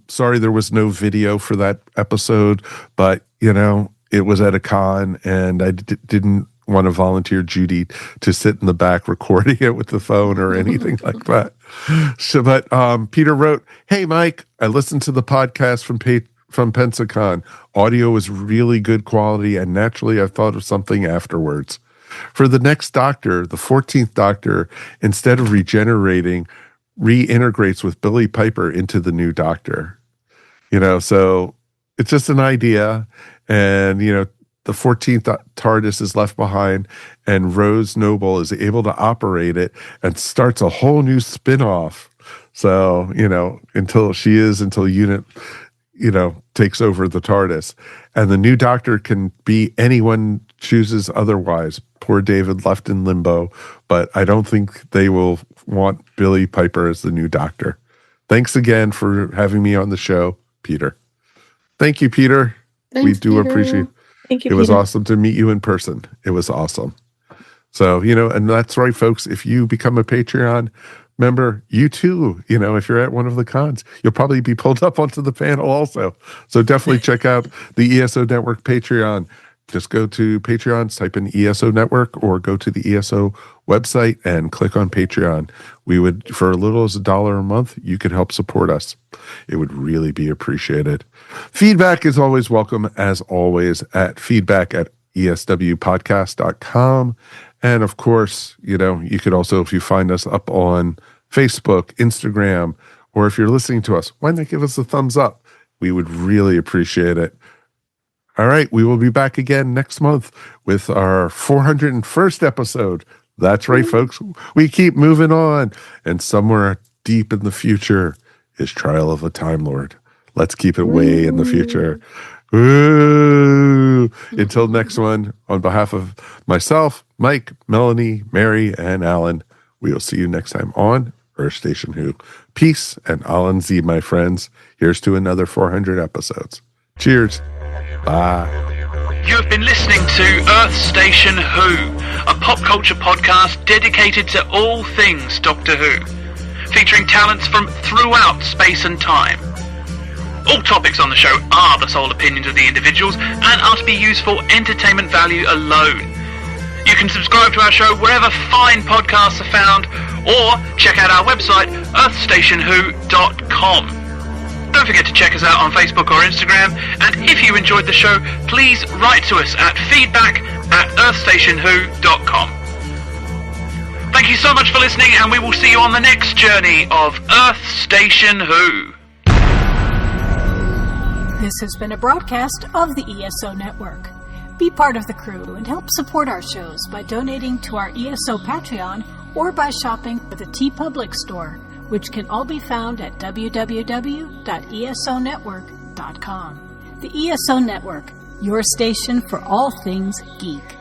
Sorry there was no video for that episode, but, it was at a con, and I didn't want to volunteer Judy to sit in the back recording it with the phone or anything like that. So, but Peter wrote, "Hey, Mike, I listened to the podcast from Pensacon. Audio was really good quality, and naturally I thought of something afterwards. For the next Doctor, the 14th Doctor, instead of regenerating, reintegrates with Billy Piper into the new Doctor. So it's just an idea, and, the 14th TARDIS is left behind, and Rose Noble is able to operate it and starts a whole new spin-off. So, until Unit takes over the TARDIS. And the new Doctor can be anyone chooses otherwise. Poor David left in limbo, but I don't think they will want Billy Piper as the new Doctor. Thanks again for having me on the show, Peter." Thank you, Peter. We Thanks, do Peter. appreciate. Thank you, It was Peter. awesome to meet you in person. It was awesome. So, and that's right, folks. If you become a Patreon member, you too, if you're at one of the cons, you'll probably be pulled up onto the panel also. So definitely check out the ESO Network Patreon. Just go to Patreon, type in ESO Network, or go to the ESO website and click on Patreon. We would, for as little as $1 a month, you could help support us. It would really be appreciated. Feedback is always welcome, as always, at feedback@eswpodcast.com. And of course, you could also, if you find us up on Facebook, Instagram, or if you're listening to us, why not give us a thumbs up? We would really appreciate it. All right, we will be back again next month with our 401st episode. That's right, folks. We keep moving on. And somewhere deep in the future is Trial of a Time Lord. Let's keep it way in the future. Ooh. Until next one, on behalf of myself, Mike, Melanie, Mary, and Alan, we will see you next time on Earth Station Who. Peace and Alan Z, my friends. Here's to another 400 episodes. Cheers. Bye. You have been listening to Earth Station Who, a pop culture podcast dedicated to all things Doctor Who, featuring talents from throughout space and time. All topics on the show are the sole opinions of the individuals and are to be used for entertainment value alone. You can subscribe to our show wherever fine podcasts are found, or check out our website, earthstationwho.com. Don't forget to check us out on Facebook or Instagram, and if you enjoyed the show, please write to us at feedback@earthstationwho.com. Thank you so much for listening, and we will see you on the next journey of Earth Station Who. This has been a broadcast of the ESO Network. Be part of the crew and help support our shows by donating to our ESO Patreon or by shopping at the TeePublic store, which can all be found at www.esonetwork.com. The ESO Network, your station for all things geek.